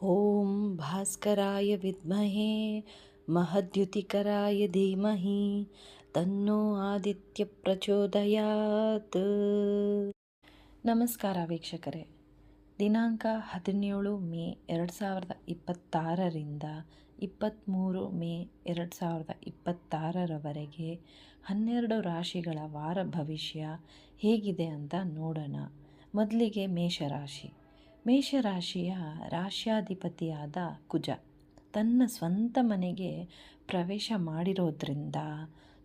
ಓಂ ಭಾಸ್ಕರಾಯ ವಿದ್ಮಹೇ ಮಹದ್ಯುತಿಕರಾಯ ಧೀಮಹಿ ತನ್ನೋ ಆದಿತ್ಯ ಪ್ರಚೋದಯಾತ್. ನಮಸ್ಕಾರ ವೀಕ್ಷಕರೇ. ದಿನಾಂಕ 17 ಮೇ 2026ರಿಂದ 23 ಮೇ 2026ರವರೆಗೆ 12 ರಾಶಿಗಳ ವಾರ ಭವಿಷ್ಯ ಹೇಗಿದೆ ಅಂತ ನೋಡೋಣ. ಮೊದಲಿಗೆ ಮೇಷರಾಶಿ. ಮೇಷರಾಶಿಯ ರಾಶ್ಯಾಧಿಪತಿಯಾದ ಕುಜ ತನ್ನ ಸ್ವಂತ ಮನೆಗೆ ಪ್ರವೇಶ ಮಾಡಿರೋದ್ರಿಂದ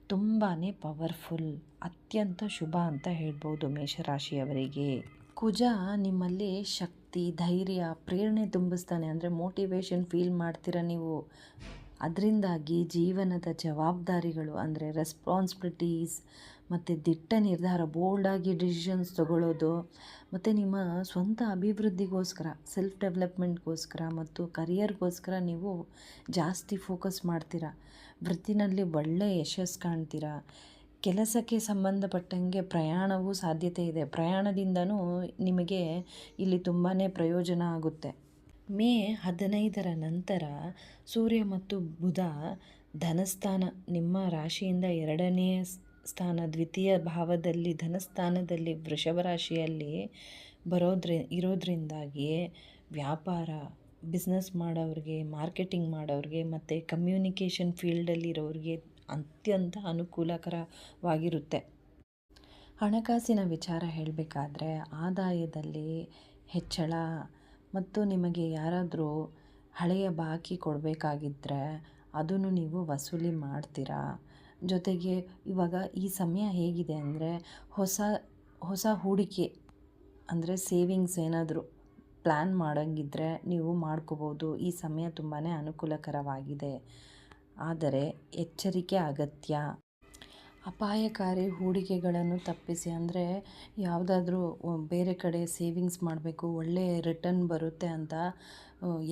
ತುಂಬಾ ಪವರ್ಫುಲ್, ಅತ್ಯಂತ ಶುಭ ಅಂತ ಹೇಳ್ಬೋದು ಮೇಷರಾಶಿಯವರಿಗೆ. ಕುಜ ನಿಮ್ಮಲ್ಲಿ ಶಕ್ತಿ, ಧೈರ್ಯ, ಪ್ರೇರಣೆ ತುಂಬಿಸ್ತಾನೆ. ಅಂದರೆ ಮೋಟಿವೇಶನ್ ಫೀಲ್ ಮಾಡ್ತೀರ ನೀವು. ಅದರಿಂದಾಗಿ ಜೀವನದ ಜವಾಬ್ದಾರಿಗಳು ಅಂದರೆ ರೆಸ್ಪಾನ್ಸಿಬಿಲಿಟೀಸ್ ಮತ್ತು ದಿಟ್ಟ ನಿರ್ಧಾರ, ಬೋಲ್ಡಾಗಿ ಡಿಸಿಷನ್ಸ್ ತಗೊಳ್ಳೋದು ಮತ್ತು ನಿಮ್ಮ ಸ್ವಂತ ಅಭಿವೃದ್ಧಿಗೋಸ್ಕರ, ಸೆಲ್ಫ್ ಡೆವಲಪ್ಮೆಂಟ್ಗೋಸ್ಕರ ಮತ್ತು ಕರಿಯರ್ಗೋಸ್ಕರ ನೀವು ಜಾಸ್ತಿ ಫೋಕಸ್ ಮಾಡ್ತೀರಾ. ವೃತ್ತಿನಲ್ಲಿ ಒಳ್ಳೆಯ ಯಶಸ್ಸು ಕಾಣ್ತೀರಾ. ಕೆಲಸಕ್ಕೆ ಸಂಬಂಧಪಟ್ಟಂಗೆ ಪ್ರಯಾಣವೂ ಸಾಧ್ಯತೆ ಇದೆ. ಪ್ರಯಾಣದಿಂದನೂ ನಿಮಗೆ ಇಲ್ಲಿ ತುಂಬಾ ಪ್ರಯೋಜನ ಆಗುತ್ತೆ. ಮೇ 15ರ ನಂತರ ಸೂರ್ಯ ಮತ್ತು ಬುಧ ಧನಸ್ಥಾನ, ನಿಮ್ಮ ರಾಶಿಯಿಂದ 2ನೇ ಸ್ಥಾನ, ದ್ವಿತೀಯ ಭಾವದಲ್ಲಿ ಧನಸ್ಥಾನದಲ್ಲಿ ವೃಷಭ ರಾಶಿಯಲ್ಲಿ ಇರೋದ್ರಿಂದಾಗಿ ವ್ಯಾಪಾರ, ಬಿಸ್ನೆಸ್ ಮಾಡೋರಿಗೆ, ಮಾರ್ಕೆಟಿಂಗ್ ಮಾಡೋರಿಗೆ ಮತ್ತು ಕಮ್ಯುನಿಕೇಷನ್ ಫೀಲ್ಡಲ್ಲಿರೋರಿಗೆ ಅತ್ಯಂತ ಅನುಕೂಲಕರವಾಗಿರುತ್ತೆ. ಹಣಕಾಸಿನ ವಿಚಾರ ಹೇಳಬೇಕಾದ್ರೆ ಆದಾಯದಲ್ಲಿ ಹೆಚ್ಚಳ ಮತ್ತು ನಿಮಗೆ ಯಾರಾದರೂ ಹಳೆಯ ಬಾಕಿ ಕೊಡಬೇಕಾಗಿದ್ದರೆ ಅದನ್ನು ನೀವು ವಸೂಲಿ ಮಾಡ್ತೀರಾ. ಜೊತೆಗೆ ಇವಾಗ ಈ ಸಮಯ ಹೇಗಿದೆ ಅಂದರೆ ಹೊಸ ಹೂಡಿಕೆ ಅಂದರೆ ಸೇವಿಂಗ್ಸ್ ಏನಾದರೂ ಪ್ಲ್ಯಾನ್ ಮಾಡೋಂಗಿದ್ರೆ ನೀವು ಮಾಡ್ಕೋಬೋದು. ಈ ಸಮಯ ತುಂಬಾ ಅನುಕೂಲಕರವಾಗಿದೆ. ಆದರೆ ಎಚ್ಚರಿಕೆ ಅಗತ್ಯ. ಅಪಾಯಕಾರಿ ಹೂಡಿಕೆಗಳನ್ನು ತಪ್ಪಿಸಿ. ಅಂದರೆ ಯಾವುದಾದ್ರೂ ಬೇರೆ ಕಡೆ ಸೇವಿಂಗ್ಸ್ ಮಾಡಬೇಕು, ಒಳ್ಳೆಯ ರಿಟರ್ನ್ ಬರುತ್ತೆ ಅಂತ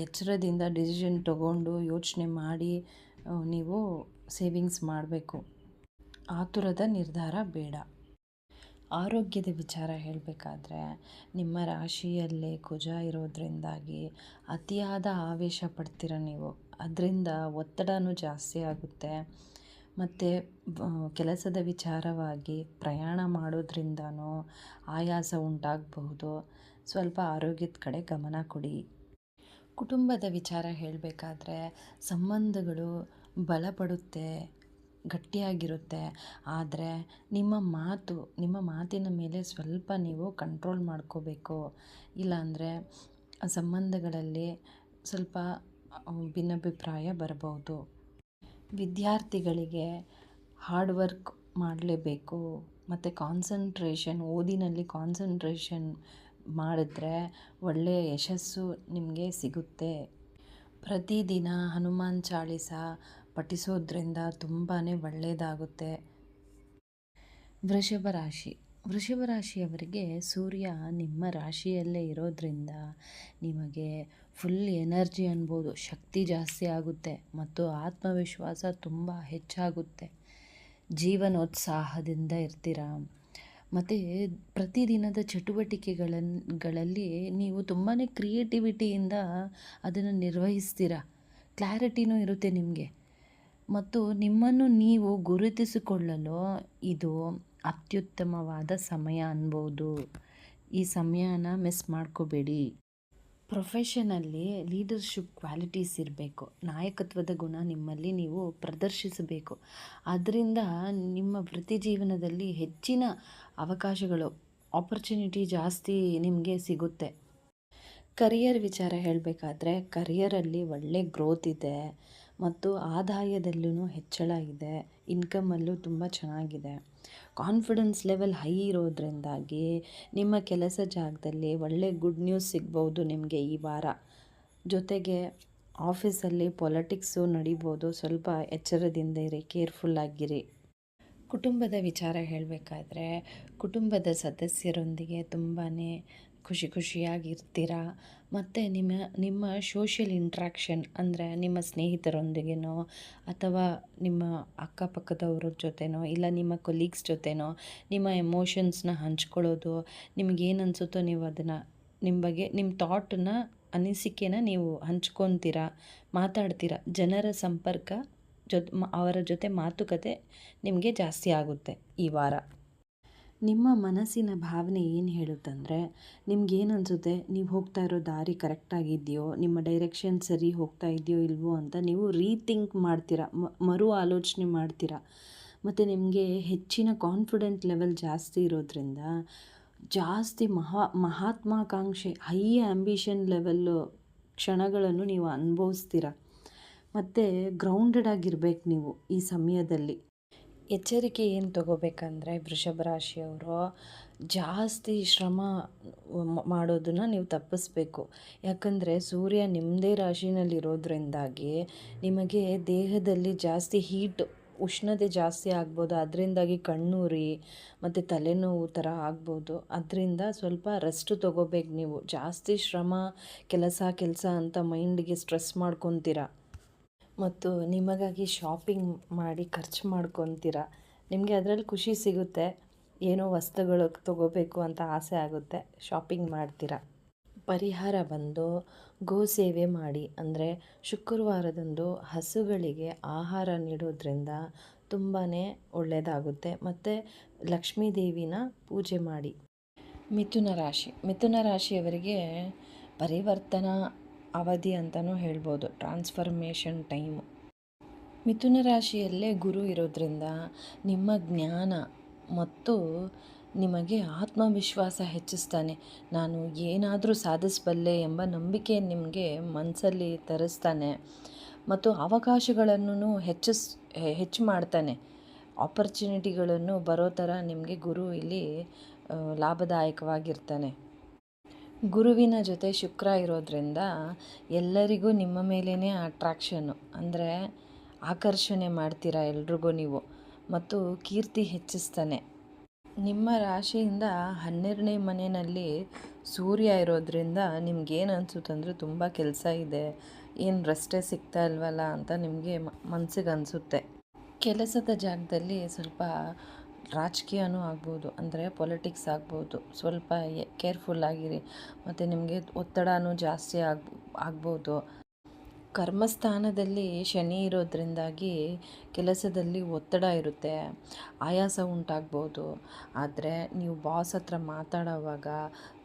ಎಚ್ಚರದಿಂದ ಡಿಸಿಷನ್ ತಗೊಂಡು ಯೋಚನೆ ಮಾಡಿ ನೀವು ಸೇವಿಂಗ್ಸ್ ಮಾಡಬೇಕು. ಆತುರದ ನಿರ್ಧಾರ ಬೇಡ. ಆರೋಗ್ಯದ ವಿಚಾರ ಹೇಳಬೇಕಾದ್ರೆ ನಿಮ್ಮ ರಾಶಿಯಲ್ಲೇ ಕುಜ ಇರೋದ್ರಿಂದಾಗಿ ಅತಿಯಾದ ಆವೇಶ ಪಡ್ತೀರ ನೀವು. ಅದರಿಂದ ಒತ್ತಡನೂ ಜಾಸ್ತಿ ಆಗುತ್ತೆ. ಮತ್ತು ಕೆಲಸದ ವಿಚಾರವಾಗಿ ಪ್ರಯಾಣ ಮಾಡೋದ್ರಿಂದನೂ ಆಯಾಸ ಉಂಟಾಗಬಹುದು. ಸ್ವಲ್ಪ ಆರೋಗ್ಯದ ಕಡೆ ಗಮನ ಕೊಡಿ. ಕುಟುಂಬದ ವಿಚಾರ ಹೇಳಬೇಕಾದ್ರೆ ಸಂಬಂಧಗಳು ಬಲಪಡುತ್ತೆ, ಗಟ್ಟಿಯಾಗಿರುತ್ತೆ. ಆದರೆ ನಿಮ್ಮ ಮಾತಿನ ಮೇಲೆ ಸ್ವಲ್ಪ ನೀವು ಕಂಟ್ರೋಲ್ ಮಾಡ್ಕೋಬೇಕು. ಇಲ್ಲಾಂದರೆ ಸಂಬಂಧಗಳಲ್ಲಿ ಸ್ವಲ್ಪ ಭಿನ್ನಾಭಿಪ್ರಾಯ ಬರಬಹುದು. ವಿದ್ಯಾರ್ಥಿಗಳಿಗೆ ಹಾರ್ಡ್ ವರ್ಕ್ ಮಾಡಲೇಬೇಕು ಮತ್ತು ಓದಿನಲ್ಲಿ ಕಾನ್ಸಂಟ್ರೇಷನ್ ಮಾಡಿದ್ರೆ ಒಳ್ಳೆಯ ಯಶಸ್ಸು ನಿಮಗೆ ಸಿಗುತ್ತೆ. ಪ್ರತಿದಿನ ಹನುಮಾನ್ ಚಾಲೀಸ ಪಠಿಸೋದ್ರಿಂದ ತುಂಬಾ ಒಳ್ಳೆಯದಾಗುತ್ತೆ. ವೃಷಭ ರಾಶಿಯವರಿಗೆ ಸೂರ್ಯ ನಿಮ್ಮ ರಾಶಿಯಲ್ಲೇ ಇರೋದ್ರಿಂದ ನಿಮಗೆ ಫುಲ್ ಎನರ್ಜಿ ಅನ್ಬೋದು, ಶಕ್ತಿ ಜಾಸ್ತಿ ಆಗುತ್ತೆ ಮತ್ತು ಆತ್ಮವಿಶ್ವಾಸ ತುಂಬ ಹೆಚ್ಚಾಗುತ್ತೆ. ಜೀವನೋತ್ಸಾಹದಿಂದ ಇರ್ತೀರ ಮತ್ತು ಪ್ರತಿದಿನದ ಚಟುವಟಿಕೆಗಳಲ್ಲಿ ನೀವು ತುಂಬಾ ಕ್ರಿಯೇಟಿವಿಟಿಯಿಂದ ಅದನ್ನು ನಿರ್ವಹಿಸ್ತೀರ. ಕ್ಲಾರಿಟಿನೂ ಇರುತ್ತೆ ನಿಮಗೆ ಮತ್ತು ನಿಮ್ಮನ್ನು ನೀವು ಗುರುತಿಸಿಕೊಳ್ಳಲು ಇದು ಅತ್ಯುತ್ತಮವಾದ ಸಮಯ ಅನ್ಬೋದು. ಈ ಸಮಯನ ಮಿಸ್ ಮಾಡ್ಕೋಬೇಡಿ. ಪ್ರೊಫೆಷನಲ್ಲಿ ಲೀಡರ್ಶಿಪ್ ಕ್ವಾಲಿಟೀಸ್ ಇರಬೇಕು. ನಾಯಕತ್ವದ ಗುಣ ನಿಮ್ಮಲ್ಲಿ ನೀವು ಪ್ರದರ್ಶಿಸಬೇಕು. ಅದರಿಂದ ನಿಮ್ಮ ವೃತ್ತಿ ಜೀವನದಲ್ಲಿ ಹೆಚ್ಚಿನ ಅವಕಾಶಗಳು, ಆಪರ್ಚುನಿಟಿ ಜಾಸ್ತಿ ನಿಮಗೆ ಸಿಗುತ್ತೆ. ಕರಿಯರ್ ವಿಚಾರ ಹೇಳಬೇಕಾದ್ರೆ ಕರಿಯರಲ್ಲಿ ಒಳ್ಳೆ ಗ್ರೋತ್ ಇದೆ ಮತ್ತು ಆದಾಯದಲ್ಲೂ ಹೆಚ್ಚಳ ಇದೆ. ಇನ್ಕಮಲ್ಲೂ ತುಂಬ ಚೆನ್ನಾಗಿದೆ. ಕಾನ್ಫಿಡೆನ್ಸ್ ಲೆವೆಲ್ ಹೈ ಇರೋದ್ರಿಂದಾಗಿ ನಿಮ್ಮ ಕೆಲಸ ಜಾಗದಲ್ಲಿ ಒಳ್ಳೆ ಗುಡ್ ನ್ಯೂಸ್ ಸಿಗ್ಬೋದು ನಿಮಗೆ ಈ ವಾರ. ಜೊತೆಗೆ ಆಫೀಸಲ್ಲಿ ಪೊಲಿಟಿಕ್ಸು ನಡಿಬೋದು. ಸ್ವಲ್ಪ ಎಚ್ಚರದಿಂದ ಇರಿ, ಕೇರ್ಫುಲ್ಲಾಗಿರಿ. ಕುಟುಂಬದ ವಿಚಾರ ಹೇಳಬೇಕಾದ್ರೆ ಕುಟುಂಬದ ಸದಸ್ಯರೊಂದಿಗೆ ತುಂಬಾ ಖುಷಿಯಾಗಿರ್ತೀರ ಮತ್ತು ನಿಮ್ಮ ಸೋಷಿಯಲ್ ಇಂಟ್ರ್ಯಾಕ್ಷನ್ ಅಂದರೆ ನಿಮ್ಮ ಸ್ನೇಹಿತರೊಂದಿಗೆನೋ ಅಥವಾ ನಿಮ್ಮ ಅಕ್ಕಪಕ್ಕದವ್ರ ಜೊತೆನೋ ಇಲ್ಲ ನಿಮ್ಮ ಕೊಲೀಗ್ಸ್ ಜೊತೆನೋ ನಿಮ್ಮ ಎಮೋಷನ್ಸ್ನ ಹಂಚ್ಕೊಳ್ಳೋದು. ನಿಮಗೇನು ಅನಿಸುತ್ತೋ ನೀವು ಅದನ್ನು ನಿಮ್ಮ ಬಗ್ಗೆ ನಿಮ್ಮ ಥಾಟನ್ನು ಅನಿಸಿಕೆನ ನೀವು ಹಂಚ್ಕೊತೀರ, ಮಾತಾಡ್ತೀರ. ಜನರ ಸಂಪರ್ಕ ಅವರ ಜೊತೆ ಮಾತುಕತೆ ನಿಮಗೆ ಜಾಸ್ತಿ ಆಗುತ್ತೆ ಈ ವಾರ. ನಿಮ್ಮ ಮನಸ್ಸಿನ ಭಾವನೆ ಏನು ಹೇಳುತ್ತಂದರೆ, ನಿಮ್ಗೇನು ಅನಿಸುತ್ತೆ, ನೀವು ಹೋಗ್ತಾ ಇರೋ ದಾರಿ ಕರೆಕ್ಟಾಗಿದೆಯೋ, ನಿಮ್ಮ ಡೈರೆಕ್ಷನ್ ಸರಿ ಹೋಗ್ತಾ ಇದೆಯೋ ಇಲ್ವೋ ಅಂತ ನೀವು ರೀಥಿಂಕ್ ಮಾಡ್ತೀರಾ, ಮರು ಆಲೋಚನೆ ಮಾಡ್ತೀರಾ. ಮತ್ತು ನಿಮಗೆ ಹೆಚ್ಚಿನ ಕಾನ್ಫಿಡೆಂಟ್ ಲೆವೆಲ್ ಜಾಸ್ತಿ ಇರೋದ್ರಿಂದ ಜಾಸ್ತಿ ಮಹತ್ವಾಕಾಂಕ್ಷೆ ಹೈ ಆ್ಯಂಬಿಷನ್ ಲೆವೆಲ್ಲು ಕ್ಷಣಗಳನ್ನು ನೀವು ಅನುಭವಿಸ್ತೀರ. ಮತ್ತು ಗ್ರೌಂಡೆಡ್ ಆಗಿರ್ಬೇಕು ನೀವು ಈ ಸಮಯದಲ್ಲಿ. ಎಚ್ಚರಿಕೆ ಏನು ತಗೋಬೇಕಂದ್ರೆ, ವೃಷಭ ರಾಶಿಯವರು ಜಾಸ್ತಿ ಶ್ರಮ ಮಾಡೋದನ್ನು ನೀವು ತಪ್ಪಿಸ್ಬೇಕು. ಯಾಕಂದರೆ ಸೂರ್ಯ ನಿಮ್ಮದೇ ರಾಶಿನಲ್ಲಿರೋದ್ರಿಂದಾಗಿ ನಿಮಗೆ ದೇಹದಲ್ಲಿ ಜಾಸ್ತಿ ಉಷ್ಣತೆ ಜಾಸ್ತಿ ಆಗ್ಬೋದು. ಅದರಿಂದಾಗಿ ಕಣ್ಣುರಿ ಮತ್ತು ತಲೆನೋವು ಥರ ಆಗ್ಬೋದು. ಅದರಿಂದ ಸ್ವಲ್ಪ ರೆಸ್ಟ್ ತೊಗೋಬೇಕು ನೀವು. ಜಾಸ್ತಿ ಶ್ರಮ ಕೆಲಸ ಅಂತ ಮೈಂಡಿಗೆ ಸ್ಟ್ರೆಸ್ ಮಾಡ್ಕೊತೀರ ಮತ್ತು ನಿಮಗಾಗಿ ಶಾಪಿಂಗ್ ಮಾಡಿ ಖರ್ಚು ಮಾಡ್ಕೊತೀರ. ನಿಮಗೆ ಅದರಲ್ಲಿ ಖುಷಿ ಸಿಗುತ್ತೆ, ಏನೋ ವಸ್ತುಗಳು ತೊಗೋಬೇಕು ಅಂತ ಆಸೆ ಆಗುತ್ತೆ, ಶಾಪಿಂಗ್ ಮಾಡ್ತೀರ. ಪರಿಹಾರ ಬಂದು ಗೋ ಸೇವೆ ಮಾಡಿ. ಅಂದರೆ ಶುಕ್ರವಾರದಂದು ಹಸುಗಳಿಗೆ ಆಹಾರ ನೀಡೋದ್ರಿಂದ ತುಂಬಾ ಒಳ್ಳೆಯದಾಗುತ್ತೆ. ಮತ್ತು ಲಕ್ಷ್ಮೀ ದೇವಿನ ಪೂಜೆ ಮಾಡಿ. ಮಿಥುನ ರಾಶಿಯವರಿಗೆ ಪರಿವರ್ತನಾ ಅವಧಿ ಅಂತಲೂ ಹೇಳ್ಬೋದು, ಟ್ರಾನ್ಸ್ಫರ್ಮೇಷನ್ ಟೈಮು. ಮಿಥುನ ರಾಶಿಯಲ್ಲೇ ಗುರು ಇರೋದ್ರಿಂದ ನಿಮ್ಮ ಜ್ಞಾನ ಮತ್ತು ನಿಮಗೆ ಆತ್ಮವಿಶ್ವಾಸ ಹೆಚ್ಚಿಸ್ತಾನೆ. ನಾನು ಏನಾದರೂ ಸಾಧಿಸಬಲ್ಲೆ ಎಂಬ ನಂಬಿಕೆ ನಿಮಗೆ ಮನಸ್ಸಲ್ಲಿ ತರಿಸ್ತಾನೆ ಮತ್ತು ಅವಕಾಶಗಳನ್ನು ಹೆಚ್ಚು ಮಾಡ್ತಾನೆ. ಆಪರ್ಚುನಿಟಿಗಳನ್ನು ಬರೋ ಥರ ನಿಮಗೆ ಗುರು ಇಲ್ಲಿ ಲಾಭದಾಯಕವಾಗಿರ್ತಾನೆ. ಗುರುವಿನ ಜೊತೆ ಶುಕ್ರ ಇರೋದ್ರಿಂದ ಎಲ್ಲರಿಗೂ ನಿಮ್ಮ ಮೇಲೇ ಅಟ್ರಾಕ್ಷನ್ನು, ಅಂದರೆ ಆಕರ್ಷಣೆ ಮಾಡ್ತೀರಾ ಎಲ್ರಿಗೂ ನೀವು, ಮತ್ತು ಕೀರ್ತಿ ಹೆಚ್ಚಿಸ್ತಾನೆ. ನಿಮ್ಮ ರಾಶಿಯಿಂದ 12ನೇ ಮನೆಯಲ್ಲಿ ಸೂರ್ಯ ಇರೋದ್ರಿಂದ ನಿಮ್ಗೇನು ಅನಿಸುತ್ತಂದರೆ, ತುಂಬ ಕೆಲಸ ಇದೆ, ಏನು ರೆಸ್ಟೇ ಸಿಗ್ತಾ ಇಲ್ವಲ್ಲ ಅಂತ ನಿಮಗೆ ಮನಸ್ಸಿಗೆ ಅನಿಸುತ್ತೆ. ಕೆಲಸದ ಜಾಗದಲ್ಲಿ ಸ್ವಲ್ಪ ರಾಜಕೀಯನೂ ಆಗ್ಬೋದು, ಅಂದರೆ ಪೊಲಿಟಿಕ್ಸ್ ಆಗ್ಬೋದು. ಸ್ವಲ್ಪ ಕೇರ್ಫುಲ್ಲಾಗಿರಿ. ಮತ್ತು ನಿಮಗೆ ಒತ್ತಡನೂ ಜಾಸ್ತಿ ಆಗ್ಬೋದು. ಕರ್ಮಸ್ಥಾನದಲ್ಲಿ ಶನಿ ಇರೋದ್ರಿಂದಾಗಿ ಕೆಲಸದಲ್ಲಿ ಒತ್ತಡ ಇರುತ್ತೆ, ಆಯಾಸ ಉಂಟಾಗ್ಬೋದು. ಆದರೆ ನೀವು ಬಾಸ್ ಹತ್ರ ಮಾತಾಡೋವಾಗ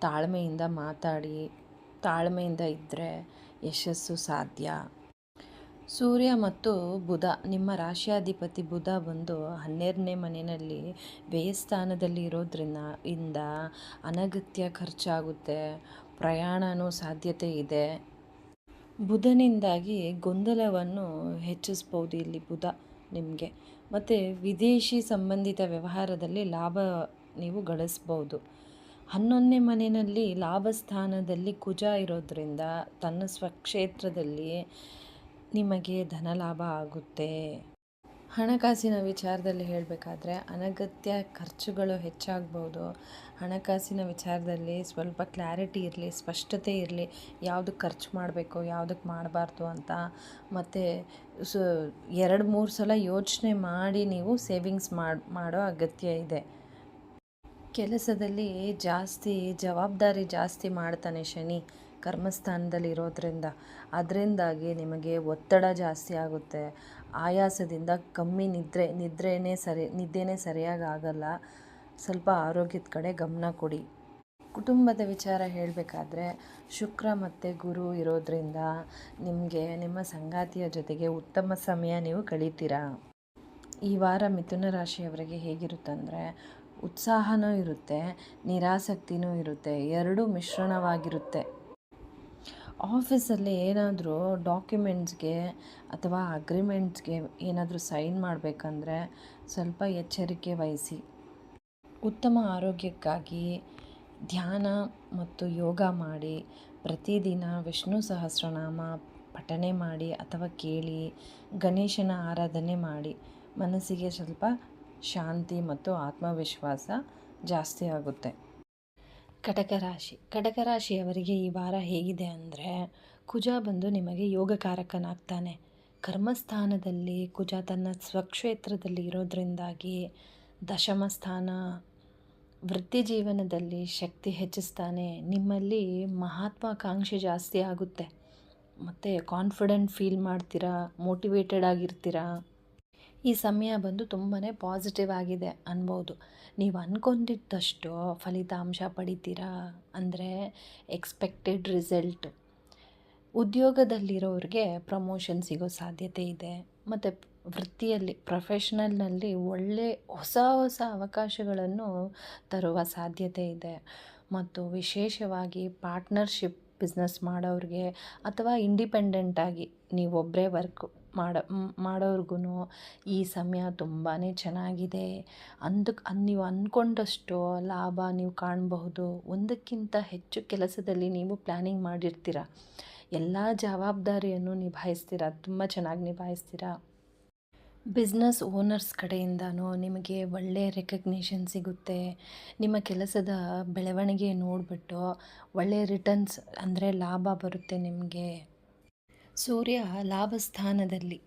ತಾಳ್ಮೆಯಿಂದ ಮಾತಾಡಿ, ತಾಳ್ಮೆಯಿಂದ ಇದ್ದರೆ ಯಶಸ್ಸು ಸಾಧ್ಯ. ಸೂರ್ಯ ಮತ್ತು ಬುಧ, ನಿಮ್ಮ ರಾಶಿಯಾಧಿಪತಿ ಬುಧ ಬಂದು 12ನೇ ಮನೆಯಲ್ಲಿ ವ್ಯಯಸ್ಥಾನದಲ್ಲಿ ಇರೋದ್ರಿಂದ ಅನಗತ್ಯ ಖರ್ಚಾಗುತ್ತೆ, ಪ್ರಯಾಣನೂ ಸಾಧ್ಯತೆ ಇದೆ. ಬುಧನಿಂದಾಗಿ ಗೊಂದಲವನ್ನು ಹೆಚ್ಚಿಸ್ಬೋದು ಇಲ್ಲಿ ಬುಧ ನಿಮಗೆ. ಮತ್ತು ವಿದೇಶಿ ಸಂಬಂಧಿತ ವ್ಯವಹಾರದಲ್ಲಿ ಲಾಭ ನೀವು ಗಳಿಸ್ಬೋದು. 11ನೇ ಮನೆಯಲ್ಲಿ ಲಾಭಸ್ಥಾನದಲ್ಲಿ ಕುಜ ಇರೋದ್ರಿಂದ ತನ್ನ ಸ್ವಕ್ಷೇತ್ರದಲ್ಲಿ ನಿಮಗೆ ಧನಲಾಭ ಆಗುತ್ತೆ. ಹಣಕಾಸಿನ ವಿಚಾರದಲ್ಲಿ ಹೇಳಬೇಕಾದ್ರೆ ಅನಗತ್ಯ ಖರ್ಚುಗಳು ಹೆಚ್ಚಾಗ್ಬೋದು. ಹಣಕಾಸಿನ ವಿಚಾರದಲ್ಲಿ ಸ್ವಲ್ಪ ಕ್ಲಾರಿಟಿ ಇರಲಿ, ಸ್ಪಷ್ಟತೆ ಇರಲಿ, ಯಾವುದಕ್ಕೆ ಖರ್ಚು ಮಾಡಬೇಕು, ಯಾವುದಕ್ಕೆ ಮಾಡಬಾರ್ದು ಅಂತ. ಮತ್ತು 2-3 ಸಲ ಯೋಚನೆ ಮಾಡಿ ನೀವು ಸೇವಿಂಗ್ಸ್ ಮಾಡೋ ಅಗತ್ಯ ಇದೆ. ಕೆಲಸದಲ್ಲಿ ಜವಾಬ್ದಾರಿ ಜಾಸ್ತಿ ಮಾಡ್ತಾನೆ ಶನಿ ಕರ್ಮಸ್ಥಾನದಲ್ಲಿ ಇರೋದ್ರಿಂದ. ಅದರಿಂದಾಗಿ ನಿಮಗೆ ಒತ್ತಡ ಜಾಸ್ತಿ ಆಗುತ್ತೆ. ಆಯಾಸದಿಂದ ಕಮ್ಮಿ ನಿದ್ದೆನೇ ಸರಿಯಾಗಿ ಆಗಲ್ಲ. ಸ್ವಲ್ಪ ಆರೋಗ್ಯದ ಕಡೆ ಗಮನ ಕೊಡಿ. ಕುಟುಂಬದ ವಿಚಾರ ಹೇಳಬೇಕಾದ್ರೆ ಶುಕ್ರ ಮತ್ತು ಗುರು ಇರೋದ್ರಿಂದ ನಿಮಗೆ ನಿಮ್ಮ ಸಂಗಾತಿಯ ಜೊತೆಗೆ ಉತ್ತಮ ಸಮಯ ನೀವು ಕಳೀತೀರಾ. ಈ ವಾರ ಮಿಥುನ ರಾಶಿಯವರಿಗೆ ಹೇಗಿರುತ್ತಂದರೆ, ಉತ್ಸಾಹನೂ ಇರುತ್ತೆ, ನಿರಾಸಕ್ತಿನೂ ಇರುತ್ತೆ, ಎರಡೂ ಮಿಶ್ರಣವಾಗಿರುತ್ತೆ. ಆಫೀಸಲ್ಲಿ ಏನಾದರೂ ಡಾಕ್ಯುಮೆಂಟ್ಸ್ಗೆ ಅಥವಾ ಅಗ್ರಿಮೆಂಟ್ಸ್ಗೆ ಏನಾದರೂ ಸೈನ್ ಮಾಡಬೇಕಂದ್ರೆ ಸ್ವಲ್ಪ ಎಚ್ಚರಿಕೆ ವಹಿಸಿ. ಉತ್ತಮ ಆರೋಗ್ಯಕ್ಕಾಗಿ ಧ್ಯಾನ ಮತ್ತು ಯೋಗ ಮಾಡಿ. ಪ್ರತಿದಿನ ವಿಷ್ಣು ಸಹಸ್ರನಾಮ ಪಠನೆ ಮಾಡಿ ಅಥವಾ ಕೇಳಿ. ಗಣೇಶನ ಆರಾಧನೆ ಮಾಡಿ. ಮನಸ್ಸಿಗೆ ಸ್ವಲ್ಪ ಶಾಂತಿ ಮತ್ತು ಆತ್ಮವಿಶ್ವಾಸ ಜಾಸ್ತಿ ಆಗುತ್ತೆ. ಕಟಕ ರಾಶಿಯವರಿಗೆ ಈ ವಾರ ಹೇಗಿದೆ ಅಂದರೆ, ಕುಜ ಬಂದು ನಿಮಗೆ ಯೋಗಕಾರಕನಾಗ್ತಾನೆ. ಕರ್ಮಸ್ಥಾನದಲ್ಲಿ ಕುಜ ತನ್ನ ಸ್ವಕ್ಷೇತ್ರದಲ್ಲಿ ಇರೋದ್ರಿಂದಾಗಿ ದಶಮ ಸ್ಥಾನ ವೃತ್ತಿ ಜೀವನದಲ್ಲಿ ಶಕ್ತಿ ಹೆಚ್ಚಿಸ್ತಾನೆ. ನಿಮ್ಮಲ್ಲಿ ಮಹತ್ವಾಕಾಂಕ್ಷೆ ಜಾಸ್ತಿ ಆಗುತ್ತೆ. ಮತ್ತು ಕಾನ್ಫಿಡೆಂಟ್ ಫೀಲ್ ಮಾಡ್ತೀರಾ, ಮೋಟಿವೇಟೆಡ್ ಆಗಿರ್ತೀರಾ. ಈ ಸಮಯ ಬಂದು ತುಂಬಾ ಪಾಸಿಟಿವ್ ಆಗಿದೆ ಅನ್ಬೋದು. ನೀವು ಅಂದ್ಕೊಂಡಿದ್ದಷ್ಟು ಫಲಿತಾಂಶ ಪಡಿತೀರಾ, ಅಂದರೆ ಎಕ್ಸ್ಪೆಕ್ಟೆಡ್ ರಿಸಲ್ಟ್. ಉದ್ಯೋಗದಲ್ಲಿರೋರಿಗೆ ಪ್ರಮೋಷನ್ ಸಿಗೋ ಸಾಧ್ಯತೆ ಇದೆ. ಮತ್ತು ವೃತ್ತಿಯಲ್ಲಿ ಪ್ರೊಫೆಷ್ನಲ್ನಲ್ಲಿ ಒಳ್ಳೆ ಹೊಸ ಹೊಸ ಅವಕಾಶಗಳನ್ನು ತರುವ ಸಾಧ್ಯತೆ ಇದೆ. ಮತ್ತು ವಿಶೇಷವಾಗಿ ಪಾರ್ಟ್ನರ್ಶಿಪ್ ಬಿಸ್ನೆಸ್ ಮಾಡೋರಿಗೆ ಅಥವಾ ಇಂಡಿಪೆಂಡೆಂಟಾಗಿ ನೀವೊಬ್ಬರೇ ವರ್ಕ್ ಮಾಡೋರ್ಗು ಈ ಸಮಯ ತುಂಬಾ ಚೆನ್ನಾಗಿದೆ. ನೀವು ಅಂದ್ಕೊಂಡಷ್ಟು ಲಾಭ ನೀವು ಕಾಣಬಹುದು. ಒಂದಕ್ಕಿಂತ ಹೆಚ್ಚು ಕೆಲಸದಲ್ಲಿ ನೀವು ಪ್ಲ್ಯಾನಿಂಗ್ ಮಾಡಿರ್ತೀರ. ಎಲ್ಲ ಜವಾಬ್ದಾರಿಯನ್ನು ನಿಭಾಯಿಸ್ತೀರ, ತುಂಬ ಚೆನ್ನಾಗಿ ನಿಭಾಯಿಸ್ತೀರ. ಬಿಸ್ನೆಸ್ ಓನರ್ಸ್ ಕಡೆಯಿಂದನೂ ನಿಮಗೆ ಒಳ್ಳೆಯ ರೆಕಗ್ನಿಷನ್ ಸಿಗುತ್ತೆ. ನಿಮ್ಮ ಕೆಲಸದ ಬೆಳವಣಿಗೆ ನೋಡಿಬಿಟ್ಟು ಒಳ್ಳೆಯ ರಿಟರ್ನ್ಸ್ ಅಂದರೆ ಲಾಭ ಬರುತ್ತೆ ನಿಮಗೆ. ಸೂರ್ಯ ಲಾಭಸ್ಥಾನದಲ್ಲಿ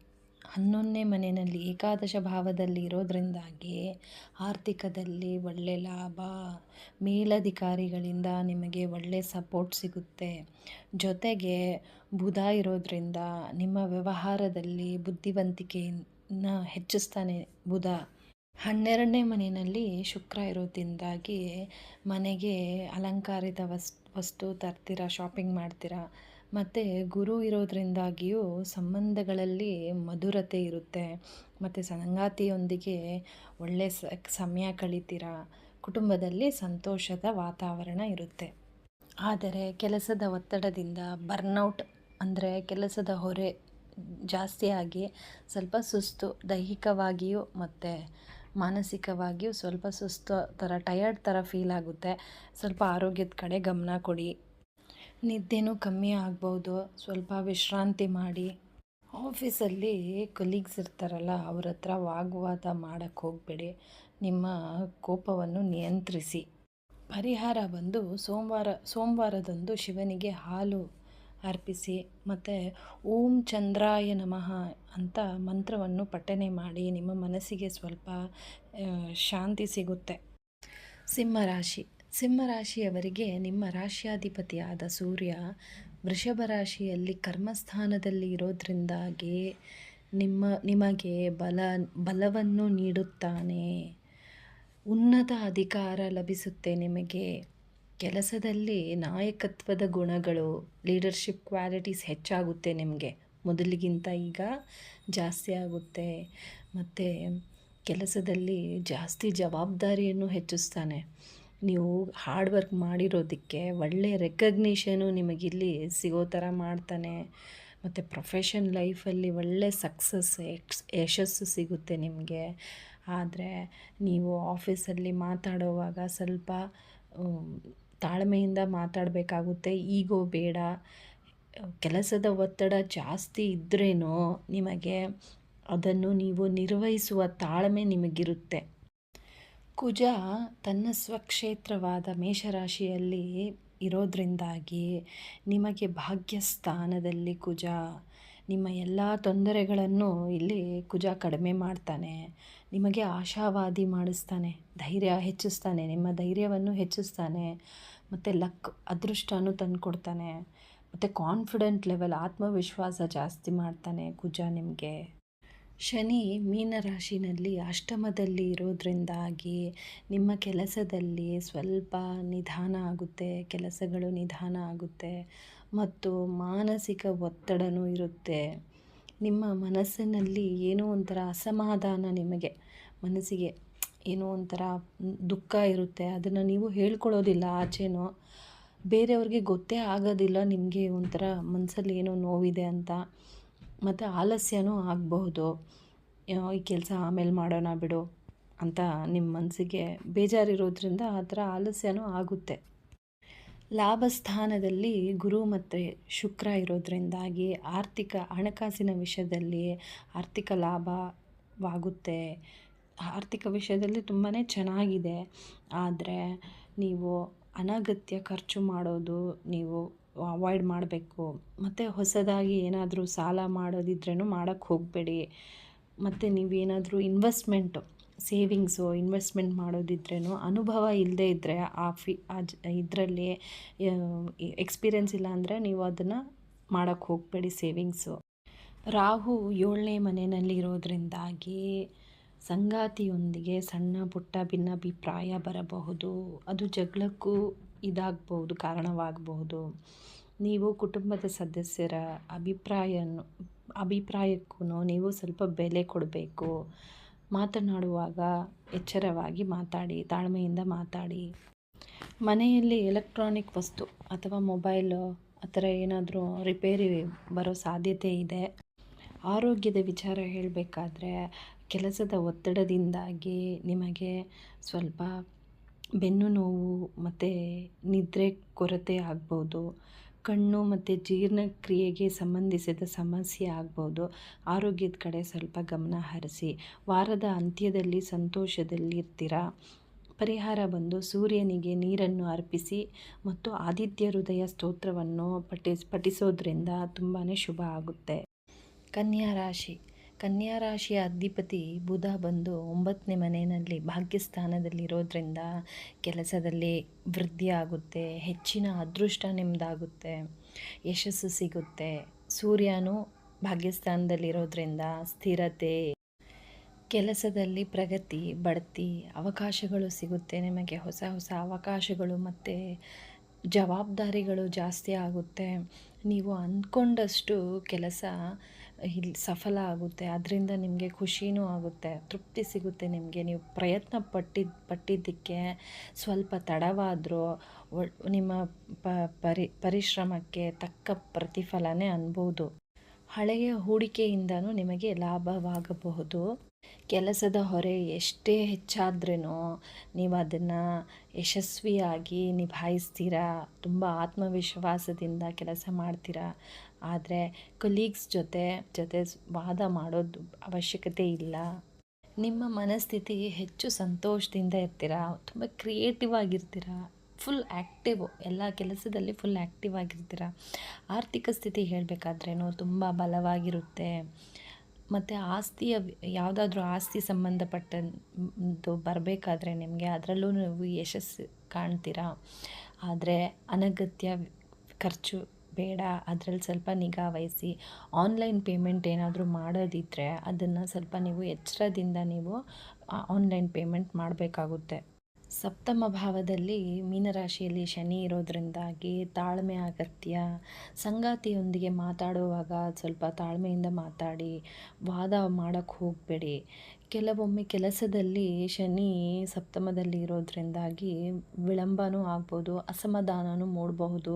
11ನೇ ಮನೆಯಲ್ಲಿ ಏಕಾದಶ ಭಾವದಲ್ಲಿ ಇರೋದ್ರಿಂದಾಗಿ ಆರ್ಥಿಕದಲ್ಲಿ ಒಳ್ಳೆಯ ಲಾಭ, ಮೇಲಧಿಕಾರಿಗಳಿಂದ ನಿಮಗೆ ಒಳ್ಳೆಯ ಸಪೋರ್ಟ್ ಸಿಗುತ್ತೆ. ಜೊತೆಗೆ ಬುಧ ಇರೋದ್ರಿಂದ ನಿಮ್ಮ ವ್ಯವಹಾರದಲ್ಲಿ ಬುದ್ಧಿವಂತಿಕೆಯನ್ನು ಹೆಚ್ಚಿಸ್ತಾನೆ ಬುಧ. 12ನೇ ಮನೆಯಲ್ಲಿ ಶುಕ್ರ ಇರೋದ್ರಿಂದಾಗಿ ಮನೆಗೆ ಅಲಂಕಾರಿತ ವಸ್ತು ತರ್ತೀರ, ಶಾಪಿಂಗ್ ಮಾಡ್ತೀರಾ. ಮತ್ತು ಗುರು ಇರೋದ್ರಿಂದಾಗಿಯೂ ಸಂಬಂಧಗಳಲ್ಲಿ ಮಧುರತೆ ಇರುತ್ತೆ. ಮತ್ತು ಸಂಗಾತಿಯೊಂದಿಗೆ ಒಳ್ಳೆಯ ಸಮಯ ಕಳಿತೀರ. ಕುಟುಂಬದಲ್ಲಿ ಸಂತೋಷದ ವಾತಾವರಣ ಇರುತ್ತೆ. ಆದರೆ ಕೆಲಸದ ಒತ್ತಡದಿಂದ ಬರ್ನೌಟ್ ಅಂದರೆ ಕೆಲಸದ ಹೊರೆ ಜಾಸ್ತಿಯಾಗಿ ಸ್ವಲ್ಪ ಸುಸ್ತು, ದೈಹಿಕವಾಗಿಯೂ ಮತ್ತು ಮಾನಸಿಕವಾಗಿಯೂ ಸ್ವಲ್ಪ ಸುಸ್ತು ಥರ, ಟಯರ್ಡ್ ಥರ ಫೀಲ್ ಆಗುತ್ತೆ. ಸ್ವಲ್ಪ ಆರೋಗ್ಯದ ಕಡೆ ಗಮನ ಕೊಡಿ. ನಿದ್ದೆನೂ ಕಮ್ಮಿ ಆಗ್ಬೋದು. ಸ್ವಲ್ಪ ವಿಶ್ರಾಂತಿ ಮಾಡಿ. ಆಫೀಸಲ್ಲಿ ಕೊಲೀಗ್ಸ್ ಇರ್ತಾರಲ್ಲ, ಅವ್ರ ಹತ್ರ ವಾಗ್ವಾದ ಮಾಡೋಕ್ಕೆ ಹೋಗಬೇಡಿ. ನಿಮ್ಮ ಕೋಪವನ್ನು ನಿಯಂತ್ರಿಸಿ. ಪರಿಹಾರ ಬಂದು ಸೋಮವಾರದಂದು ಶಿವನಿಗೆ ಹಾಲು ಅರ್ಪಿಸಿ. ಮತ್ತು ಓಂ ಚಂದ್ರಾಯ ನಮಃ ಅಂತ ಮಂತ್ರವನ್ನು ಪಠನೆ ಮಾಡಿ. ನಿಮ್ಮ ಮನಸ್ಸಿಗೆ ಸ್ವಲ್ಪ ಶಾಂತಿ ಸಿಗುತ್ತೆ. ಸಿಂಹರಾಶಿಯವರಿಗೆ ನಿಮ್ಮ ರಾಶಿಯಾಧಿಪತಿಯಾದ ಸೂರ್ಯ ವೃಷಭ ರಾಶಿಯಲ್ಲಿ ಕರ್ಮಸ್ಥಾನದಲ್ಲಿ ಇರೋದ್ರಿಂದಾಗಿ ನಿಮಗೆ ಬಲವನ್ನು ನೀಡುತ್ತಾನೆ. ಉನ್ನತ ಅಧಿಕಾರ ಲಭಿಸುತ್ತೆ ನಿಮಗೆ. ಕೆಲಸದಲ್ಲಿ ನಾಯಕತ್ವದ ಗುಣಗಳು, ಲೀಡರ್ಶಿಪ್ ಕ್ವಾಲಿಟೀಸ್ ಹೆಚ್ಚಾಗುತ್ತೆ ನಿಮಗೆ. ಮೊದಲಿಗಿಂತ ಈಗ ಜಾಸ್ತಿ ಆಗುತ್ತೆ. ಮತ್ತು ಕೆಲಸದಲ್ಲಿ ಜಾಸ್ತಿ ಜವಾಬ್ದಾರಿಯನ್ನು ಹೆಚ್ಚಿಸ್ತಾನೆ. ನೀವು ಹಾರ್ಡ್ ವರ್ಕ್ ಮಾಡಿರೋದಕ್ಕೆ ಒಳ್ಳೆಯ ರೆಕಗ್ನಿಷನು ನಿಮಗಿಲ್ಲಿ ಸಿಗೋ ಥರ ಮಾಡ್ತಾನೆ. ಮತ್ತು ಪ್ರೊಫೆಷನ್ ಲೈಫಲ್ಲಿ ಒಳ್ಳೆ ಯಶಸ್ಸು ಸಿಗುತ್ತೆ ನಿಮಗೆ. ಆದರೆ ನೀವು ಆಫೀಸಲ್ಲಿ ಮಾತಾಡುವಾಗ ಸ್ವಲ್ಪ ತಾಳ್ಮೆಯಿಂದ ಮಾತಾಡಬೇಕಾಗುತ್ತೆ. ಈಗೋ ಬೇಡ. ಕೆಲಸದ ಒತ್ತಡ ಜಾಸ್ತಿ ಇದ್ರೇನೋ ನಿಮಗೆ ಅದನ್ನು ನೀವು ನಿರ್ವಹಿಸುವ ತಾಳ್ಮೆ ನಿಮಗಿರುತ್ತೆ. ಕುಜ ತನ್ನ ಸ್ವಕ್ಷೇತ್ರವಾದ ಮೇಷರಾಶಿಯಲ್ಲಿ ಇರೋದ್ರಿಂದಾಗಿ ನಿಮಗೆ ಭಾಗ್ಯಸ್ಥಾನದಲ್ಲಿ ಕುಜ ನಿಮ್ಮ ಎಲ್ಲ ತೊಂದರೆಗಳನ್ನು ಇಲ್ಲಿ ಕುಜ ಕಡಿಮೆ ಮಾಡ್ತಾನೆ. ನಿಮಗೆ ಆಶಾವಾದಿ ಮಾಡಿಸ್ತಾನೆ, ಧೈರ್ಯ ಹೆಚ್ಚಿಸ್ತಾನೆ, ನಿಮ್ಮ ಧೈರ್ಯವನ್ನು ಹೆಚ್ಚಿಸ್ತಾನೆ. ಮತ್ತು ಅದೃಷ್ಟನೂ ತಂದುಕೊಡ್ತಾನೆ. ಮತ್ತು ಕಾನ್ಫಿಡೆಂಟ್ ಲೆವೆಲ್, ಆತ್ಮವಿಶ್ವಾಸ ಜಾಸ್ತಿ ಮಾಡ್ತಾನೆ ಕುಜ ನಿಮಗೆ. ಶನಿ ಮೀನರಾಶಿನಲ್ಲಿ ಅಷ್ಟಮದಲ್ಲಿ ಇರೋದ್ರಿಂದಾಗಿ ನಿಮ್ಮ ಕೆಲಸದಲ್ಲಿ ಸ್ವಲ್ಪ ನಿಧಾನ ಆಗುತ್ತೆ, ಕೆಲಸಗಳು ನಿಧಾನ ಆಗುತ್ತೆ. ಮತ್ತು ಮಾನಸಿಕ ಒತ್ತಡವೂ ಇರುತ್ತೆ. ನಿಮ್ಮ ಮನಸ್ಸಿನಲ್ಲಿ ಏನೋ ಒಂಥರ ಅಸಮಾಧಾನ, ನಿಮಗೆ ಮನಸ್ಸಿಗೆ ಏನೋ ಒಂಥರ ದುಃಖ ಇರುತ್ತೆ. ಅದನ್ನು ನೀವು ಹೇಳ್ಕೊಳ್ಳೋದಿಲ್ಲ ಆಚೆನೋ, ಬೇರೆಯವ್ರಿಗೆ ಗೊತ್ತೇ ಆಗೋದಿಲ್ಲ ನಿಮಗೆ ಒಂಥರ ಮನಸ್ಸಲ್ಲಿ ಏನೋ ನೋವಿದೆ ಅಂತ. ಮತ್ತು ಆಲಸ್ಯನೂ ಆಗಬಹುದು. ಈ ಕೆಲಸ ಆಮೇಲೆ ಮಾಡೋಣ ಬಿಡು ಅಂತ ನಿಮ್ಮ ಮನಸ್ಸಿಗೆ ಬೇಜಾರಿರೋದ್ರಿಂದ ಆ ಥರ ಆಲಸ್ಯನೂ ಆಗುತ್ತೆ. ಲಾಭಸ್ಥಾನದಲ್ಲಿ ಗುರು ಮತ್ತು ಶುಕ್ರ ಇರೋದ್ರಿಂದಾಗಿ ಹಣಕಾಸಿನ ವಿಷಯದಲ್ಲಿ ಆರ್ಥಿಕ ಲಾಭವಾಗುತ್ತೆ. ಆರ್ಥಿಕ ವಿಷಯದಲ್ಲಿ ತುಂಬಾ ಚೆನ್ನಾಗಿದೆ. ಆದರೆ ನೀವು ಅನಗತ್ಯ ಖರ್ಚು ಮಾಡೋದು ನೀವು ಅವಾಯ್ಡ್ ಮಾಡಬೇಕು. ಮತ್ತು ಹೊಸದಾಗಿ ಏನಾದರೂ ಸಾಲ ಮಾಡೋದಿದ್ರೂ ಮಾಡೋಕ್ಕೆ ಹೋಗಬೇಡಿ. ಮತ್ತು ನೀವೇನಾದರೂ ಇನ್ವೆಸ್ಟ್ಮೆಂಟು ಸೇವಿಂಗ್ಸು ಇನ್ವೆಸ್ಟ್ಮೆಂಟ್ ಮಾಡೋದಿದ್ರೇನು ಅನುಭವ ಇಲ್ಲದೇ ಇದ್ದರೆ ಇದರಲ್ಲಿ ಎಕ್ಸ್ಪೀರಿಯೆನ್ಸ್ ಇಲ್ಲ ಅಂದರೆ ನೀವು ಅದನ್ನು ಮಾಡೋಕ್ಕೆ ಹೋಗಬೇಡಿ ಸೇವಿಂಗ್ಸು. ರಾಹು 7ನೇ ಮನೆಯಲ್ಲಿ ಇರೋದ್ರಿಂದಾಗಿ ಸಂಗಾತಿಯೊಂದಿಗೆ ಸಣ್ಣ ಪುಟ್ಟ ಭಿನ್ನಾಭಿಪ್ರಾಯ ಬರಬಹುದು. ಅದು ಜಗಳಕ್ಕೂ ಕಾರಣವಾಗಬಹುದು. ನೀವು ಕುಟುಂಬದ ಸದಸ್ಯರ ಅಭಿಪ್ರಾಯಕ್ಕೂ ನೀವು ಸ್ವಲ್ಪ ಬೆಲೆ ಕೊಡಬೇಕು. ಮಾತನಾಡುವಾಗ ಎಚ್ಚರವಾಗಿ ಮಾತಾಡಿ, ತಾಳ್ಮೆಯಿಂದ ಮಾತಾಡಿ. ಮನೆಯಲ್ಲಿ ಎಲೆಕ್ಟ್ರಾನಿಕ್ ವಸ್ತು ಅಥವಾ ಮೊಬೈಲು ಆ ಥರ ಏನಾದರೂ ರಿಪೇರಿ ಬರೋ ಸಾಧ್ಯತೆ ಇದೆ. ಆರೋಗ್ಯದ ವಿಚಾರ ಹೇಳಬೇಕಾದ್ರೆ ಕೆಲಸದ ಒತ್ತಡದಿಂದಾಗಿ ನಿಮಗೆ ಸ್ವಲ್ಪ ಬೆನ್ನು ನೋವು ಮತ್ತು ನಿದ್ರೆ ಕೊರತೆ ಆಗ್ಬೋದು. ಕಣ್ಣು ಮತ್ತು ಜೀರ್ಣಕ್ರಿಯೆಗೆ ಸಂಬಂಧಿಸಿದ ಸಮಸ್ಯೆ ಆಗ್ಬೋದು. ಆರೋಗ್ಯದ ಕಡೆ ಸ್ವಲ್ಪ ಗಮನ ಹರಿಸಿ. ವಾರದ ಅಂತ್ಯದಲ್ಲಿ ಸಂತೋಷದಲ್ಲಿರ್ತೀರ. ಪರಿಹಾರ ಬಂದು ಸೂರ್ಯನಿಗೆ ನೀರನ್ನು ಅರ್ಪಿಸಿ ಮತ್ತು ಆದಿತ್ಯ ಹೃದಯ ಸ್ತೋತ್ರವನ್ನು ಪಠಿಸೋದ್ರಿಂದ ತುಂಬಾ ಶುಭ ಆಗುತ್ತೆ. ಕನ್ಯಾ ರಾಶಿಯ ಅಧಿಪತಿ ಬುಧ ಬಂದು 9ನೇ ಮನೆಯಲ್ಲಿ ಭಾಗ್ಯಸ್ಥಾನದಲ್ಲಿರೋದ್ರಿಂದ ಕೆಲಸದಲ್ಲಿ ವೃದ್ಧಿ ಆಗುತ್ತೆ. ಹೆಚ್ಚಿನ ಅದೃಷ್ಟ ನಿಮ್ಮದಾಗುತ್ತೆ. ಯಶಸ್ಸು ಸಿಗುತ್ತೆ. ಸೂರ್ಯನೂ ಭಾಗ್ಯಸ್ಥಾನದಲ್ಲಿರೋದ್ರಿಂದ ಸ್ಥಿರತೆ, ಕೆಲಸದಲ್ಲಿ ಪ್ರಗತಿ, ಬಡ್ತಿ, ಅವಕಾಶಗಳು ಸಿಗುತ್ತೆ ನಿಮಗೆ. ಹೊಸ ಹೊಸ ಅವಕಾಶಗಳು ಮತ್ತು ಜವಾಬ್ದಾರಿಗಳು ಜಾಸ್ತಿ ಆಗುತ್ತೆ. ನೀವು ಅಂದ್ಕೊಂಡಷ್ಟು ಕೆಲಸ ಇಲ್ಲಿ ಸಫಲ ಆಗುತ್ತೆ. ಅದರಿಂದ ನಿಮಗೆ ಖುಷಿನೂ ಆಗುತ್ತೆ, ತೃಪ್ತಿ ಸಿಗುತ್ತೆ ನಿಮಗೆ. ನೀವು ಪ್ರಯತ್ನ ಪಟ್ಟಿದ್ದಕ್ಕೆ ಸ್ವಲ್ಪ ತಡವಾದರೂ ನಿಮ್ಮ ಪರಿಶ್ರಮಕ್ಕೆ ತಕ್ಕ ಪ್ರತಿಫಲನೇ ಅನ್ಬೋದು. ಹಳೆಯ ಹೂಡಿಕೆಯಿಂದನೂ ನಿಮಗೆ ಲಾಭವಾಗಬಹುದು. ಕೆಲಸದ ಹೊರೆ ಎಷ್ಟೇ ಹೆಚ್ಚಾದ್ರೂ ನೀವು ಅದನ್ನು ಯಶಸ್ವಿಯಾಗಿ ನಿಭಾಯಿಸ್ತೀರಾ. ತುಂಬ ಆತ್ಮವಿಶ್ವಾಸದಿಂದ ಕೆಲಸ ಮಾಡ್ತೀರಾ. ಆದರೆ ಕೊಲೀಗ್ಸ್ ಜೊತೆ ವಾದ ಮಾಡೋದು ಅವಶ್ಯಕತೆ ಇಲ್ಲ. ನಿಮ್ಮ ಮನಸ್ಥಿತಿ ಹೆಚ್ಚು ಸಂತೋಷದಿಂದ ಇರ್ತೀರಾ. ತುಂಬ ಕ್ರಿಯೇಟಿವ್ ಆಗಿರ್ತೀರ. ಫುಲ್ ಆ್ಯಕ್ಟಿವ್, ಎಲ್ಲ ಕೆಲಸದಲ್ಲಿ ಫುಲ್ ಆ್ಯಕ್ಟಿವ್ ಆಗಿರ್ತೀರ. ಆರ್ಥಿಕ ಸ್ಥಿತಿ ಹೇಳಬೇಕಾದ್ರೇನು ತುಂಬ ಬಲವಾಗಿರುತ್ತೆ. ಮತ್ತು ಯಾವುದಾದ್ರೂ ಆಸ್ತಿ ಸಂಬಂಧಪಟ್ಟದ್ದು ಬರಬೇಕಾದ್ರೆ ನಿಮಗೆ ಅದರಲ್ಲೂ ನೀವು ಯಶಸ್ಸು ಕಾಣ್ತೀರಾ. ಆದರೆ ಅನಗತ್ಯ ಖರ್ಚು ಬೇಡ, ಅದರಲ್ಲಿ ಸ್ವಲ್ಪ ನಿಗಾ ವಹಿಸಿ. ಆನ್ಲೈನ್ ಪೇಮೆಂಟ್ ಏನಾದರೂ ಮಾಡೋದಿದ್ದರೆ ಅದನ್ನು ಸ್ವಲ್ಪ ನೀವು ಎಚ್ಚರದಿಂದ ನೀವು ಆನ್ಲೈನ್ ಪೇಮೆಂಟ್ ಮಾಡಬೇಕಾಗುತ್ತೆ. ಸಪ್ತಮ ಭಾವದಲ್ಲಿ ಮೀನರಾಶಿಯಲ್ಲಿ ಶನಿ ಇರೋದ್ರಿಂದಾಗಿ ತಾಳ್ಮೆ ಅಗತ್ಯ. ಸಂಗಾತಿಯೊಂದಿಗೆ ಮಾತಾಡುವಾಗ ಸ್ವಲ್ಪ ತಾಳ್ಮೆಯಿಂದ ಮಾತಾಡಿ, ವಾದ ಮಾಡೋಕ್ಕೆ ಹೋಗಬೇಡಿ. ಕೆಲವೊಮ್ಮೆ ಕೆಲಸದಲ್ಲಿ ಶನಿ ಸಪ್ತಮದಲ್ಲಿ ಇರೋದ್ರಿಂದಾಗಿ ವಿಳಂಬನೂ ಆಗ್ಬೋದು, ಅಸಮಾಧಾನವೂ ಮೂಡಬಹುದು.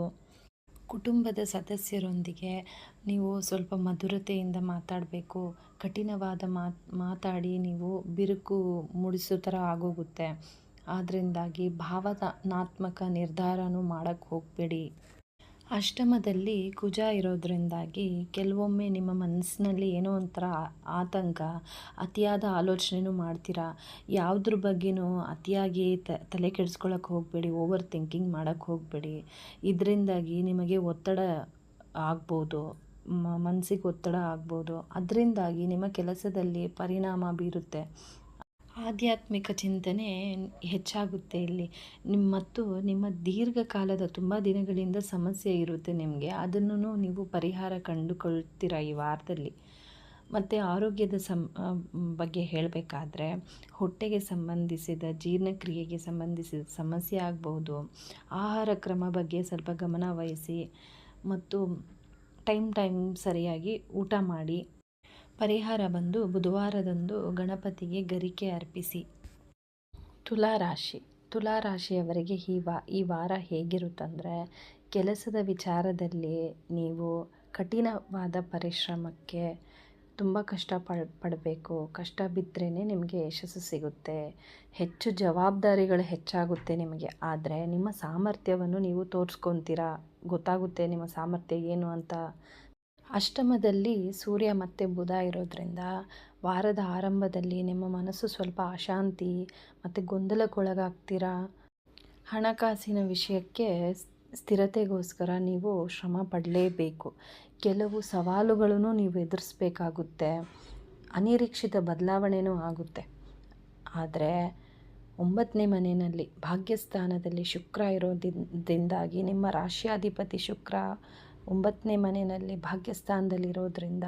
ಕುಟುಂಬದ ಸದಸ್ಯರೊಂದಿಗೆ ನೀವು ಸ್ವಲ್ಪ ಮಧುರತೆಯಿಂದ ಮಾತಾಡಬೇಕು. ಕಠಿಣವಾದ ಮಾತಾಡಿ ನೀವು ಬಿರುಕು ಮೂಡಿಸೋ ಥರ ಆಗೋಗುತ್ತೆ. ಅದರಿಂದಾಗಿ ಭಾವನಾತ್ಮಕ ನಿರ್ಧಾರನೂ ಮಾಡೋಕ್ಕೆ ಹೋಗಬೇಡಿ. ಅಷ್ಟಮದಲ್ಲಿ ಕುಜ ಇರೋದ್ರಿಂದಾಗಿ ಕೆಲವೊಮ್ಮೆ ನಿಮ್ಮ ಮನಸ್ಸಿನಲ್ಲಿ ಏನೋ ಒಂಥರ ಆತಂಕ, ಅತಿಯಾದ ಆಲೋಚನೆನೂ ಮಾಡ್ತೀರಾ. ಯಾವುದ್ರ ಬಗ್ಗೆನೂ ಅತಿಯಾಗಿ ತಲೆ ಕೆಡಿಸ್ಕೊಳ್ಳೋಕೆ ಹೋಗಬೇಡಿ. ಓವರ್ ಥಿಂಕಿಂಗ್ ಮಾಡೋಕ್ಕೆ ಹೋಗಬೇಡಿ. ಇದರಿಂದಾಗಿ ನಿಮಗೆ ಒತ್ತಡ ಆಗ್ಬೋದು, ಮನಸ್ಸಿಗೆ ಒತ್ತಡ ಆಗ್ಬೋದು. ಅದರಿಂದಾಗಿ ನಿಮ್ಮ ಕೆಲಸದಲ್ಲಿ ಪರಿಣಾಮ ಬೀರುತ್ತೆ. ಆಧ್ಯಾತ್ಮಿಕ ಚಿಂತನೆ ಹೆಚ್ಚಾಗುತ್ತೆ ಇಲ್ಲಿ. ಮತ್ತು ನಿಮ್ಮ ದೀರ್ಘಕಾಲದ ತುಂಬ ದಿನಗಳಿಂದ ಸಮಸ್ಯೆ ಇರುತ್ತೆ ನಿಮಗೆ. ಅದನ್ನು ನೀವು ಪರಿಹಾರ ಕಂಡುಕೊಳ್ತೀರ ಈ ವಾರದಲ್ಲಿ. ಮತ್ತು ಆರೋಗ್ಯದ ಬಗ್ಗೆ ಹೇಳಬೇಕಾದ್ರೆ ಹೊಟ್ಟೆಗೆ ಸಂಬಂಧಿಸಿದ ಜೀರ್ಣಕ್ರಿಯೆಗೆ ಸಂಬಂಧಿಸಿದ ಸಮಸ್ಯೆ ಆಗ್ಬೋದು. ಆಹಾರ ಕ್ರಮ ಬಗ್ಗೆ ಸ್ವಲ್ಪ ಗಮನ ವಹಿಸಿ ಮತ್ತು ಟೈಮ್ ಸರಿಯಾಗಿ ಊಟ ಮಾಡಿ. ಪರಿಹಾರ ಬಂದು ಬುಧವಾರದಂದು ಗಣಪತಿಗೆ ಗರಿಕೆ ಅರ್ಪಿಸಿ. ತುಲಾರಾಶಿಯವರಿಗೆ ಈ ವಾರ ಹೇಗಿರುತ್ತಂದರೆ, ಕೆಲಸದ ವಿಚಾರದಲ್ಲಿ ನೀವು ಕಠಿಣವಾದ ಪರಿಶ್ರಮಕ್ಕೆ ತುಂಬ ಪಡಬೇಕು. ಕಷ್ಟ ಬಿದ್ರೇ ನಿಮಗೆ ಯಶಸ್ಸು ಸಿಗುತ್ತೆ. ಹೆಚ್ಚು ಜವಾಬ್ದಾರಿಗಳು ಹೆಚ್ಚಾಗುತ್ತೆ ನಿಮಗೆ. ಆದರೆ ನಿಮ್ಮ ಸಾಮರ್ಥ್ಯವನ್ನು ನೀವು ತೋರಿಸ್ಕೊತೀರಾ, ಗೊತ್ತಾಗುತ್ತೆ ನಿಮ್ಮ ಸಾಮರ್ಥ್ಯ ಏನು ಅಂತ. ಅಷ್ಟಮದಲ್ಲಿ ಸೂರ್ಯ ಮತ್ತು ಬುಧ ಇರೋದ್ರಿಂದ ವಾರದ ಆರಂಭದಲ್ಲಿ ನಿಮ್ಮ ಮನಸ್ಸು ಸ್ವಲ್ಪ ಅಶಾಂತಿ ಮತ್ತು ಗೊಂದಲಕ್ಕೊಳಗಾಗ್ತೀರಾ. ಹಣಕಾಸಿನ ವಿಷಯಕ್ಕೆ ಸ್ಥಿರತೆಗೋಸ್ಕರ ನೀವು ಶ್ರಮ ಪಡಲೇಬೇಕು. ಕೆಲವು ಸವಾಲುಗಳನ್ನು ನೀವು ಎದುರಿಸಬೇಕಾಗುತ್ತೆ. ಅನಿರೀಕ್ಷಿತ ಬದಲಾವಣೆಯೂ ಆಗುತ್ತೆ. ಆದರೆ 9ನೇ ಮನೆಯಲ್ಲಿ ಭಾಗ್ಯಸ್ಥಾನದಲ್ಲಿ ಶುಕ್ರ ಇರೋದ್ರಿಂದಾಗಿ ನಿಮ್ಮ ರಾಶ್ಯಾಧಿಪತಿ ಶುಕ್ರ 9ನೇ ಮನೆಯಲ್ಲಿ ಭಾಗ್ಯಸ್ಥಾನದಲ್ಲಿರೋದ್ರಿಂದ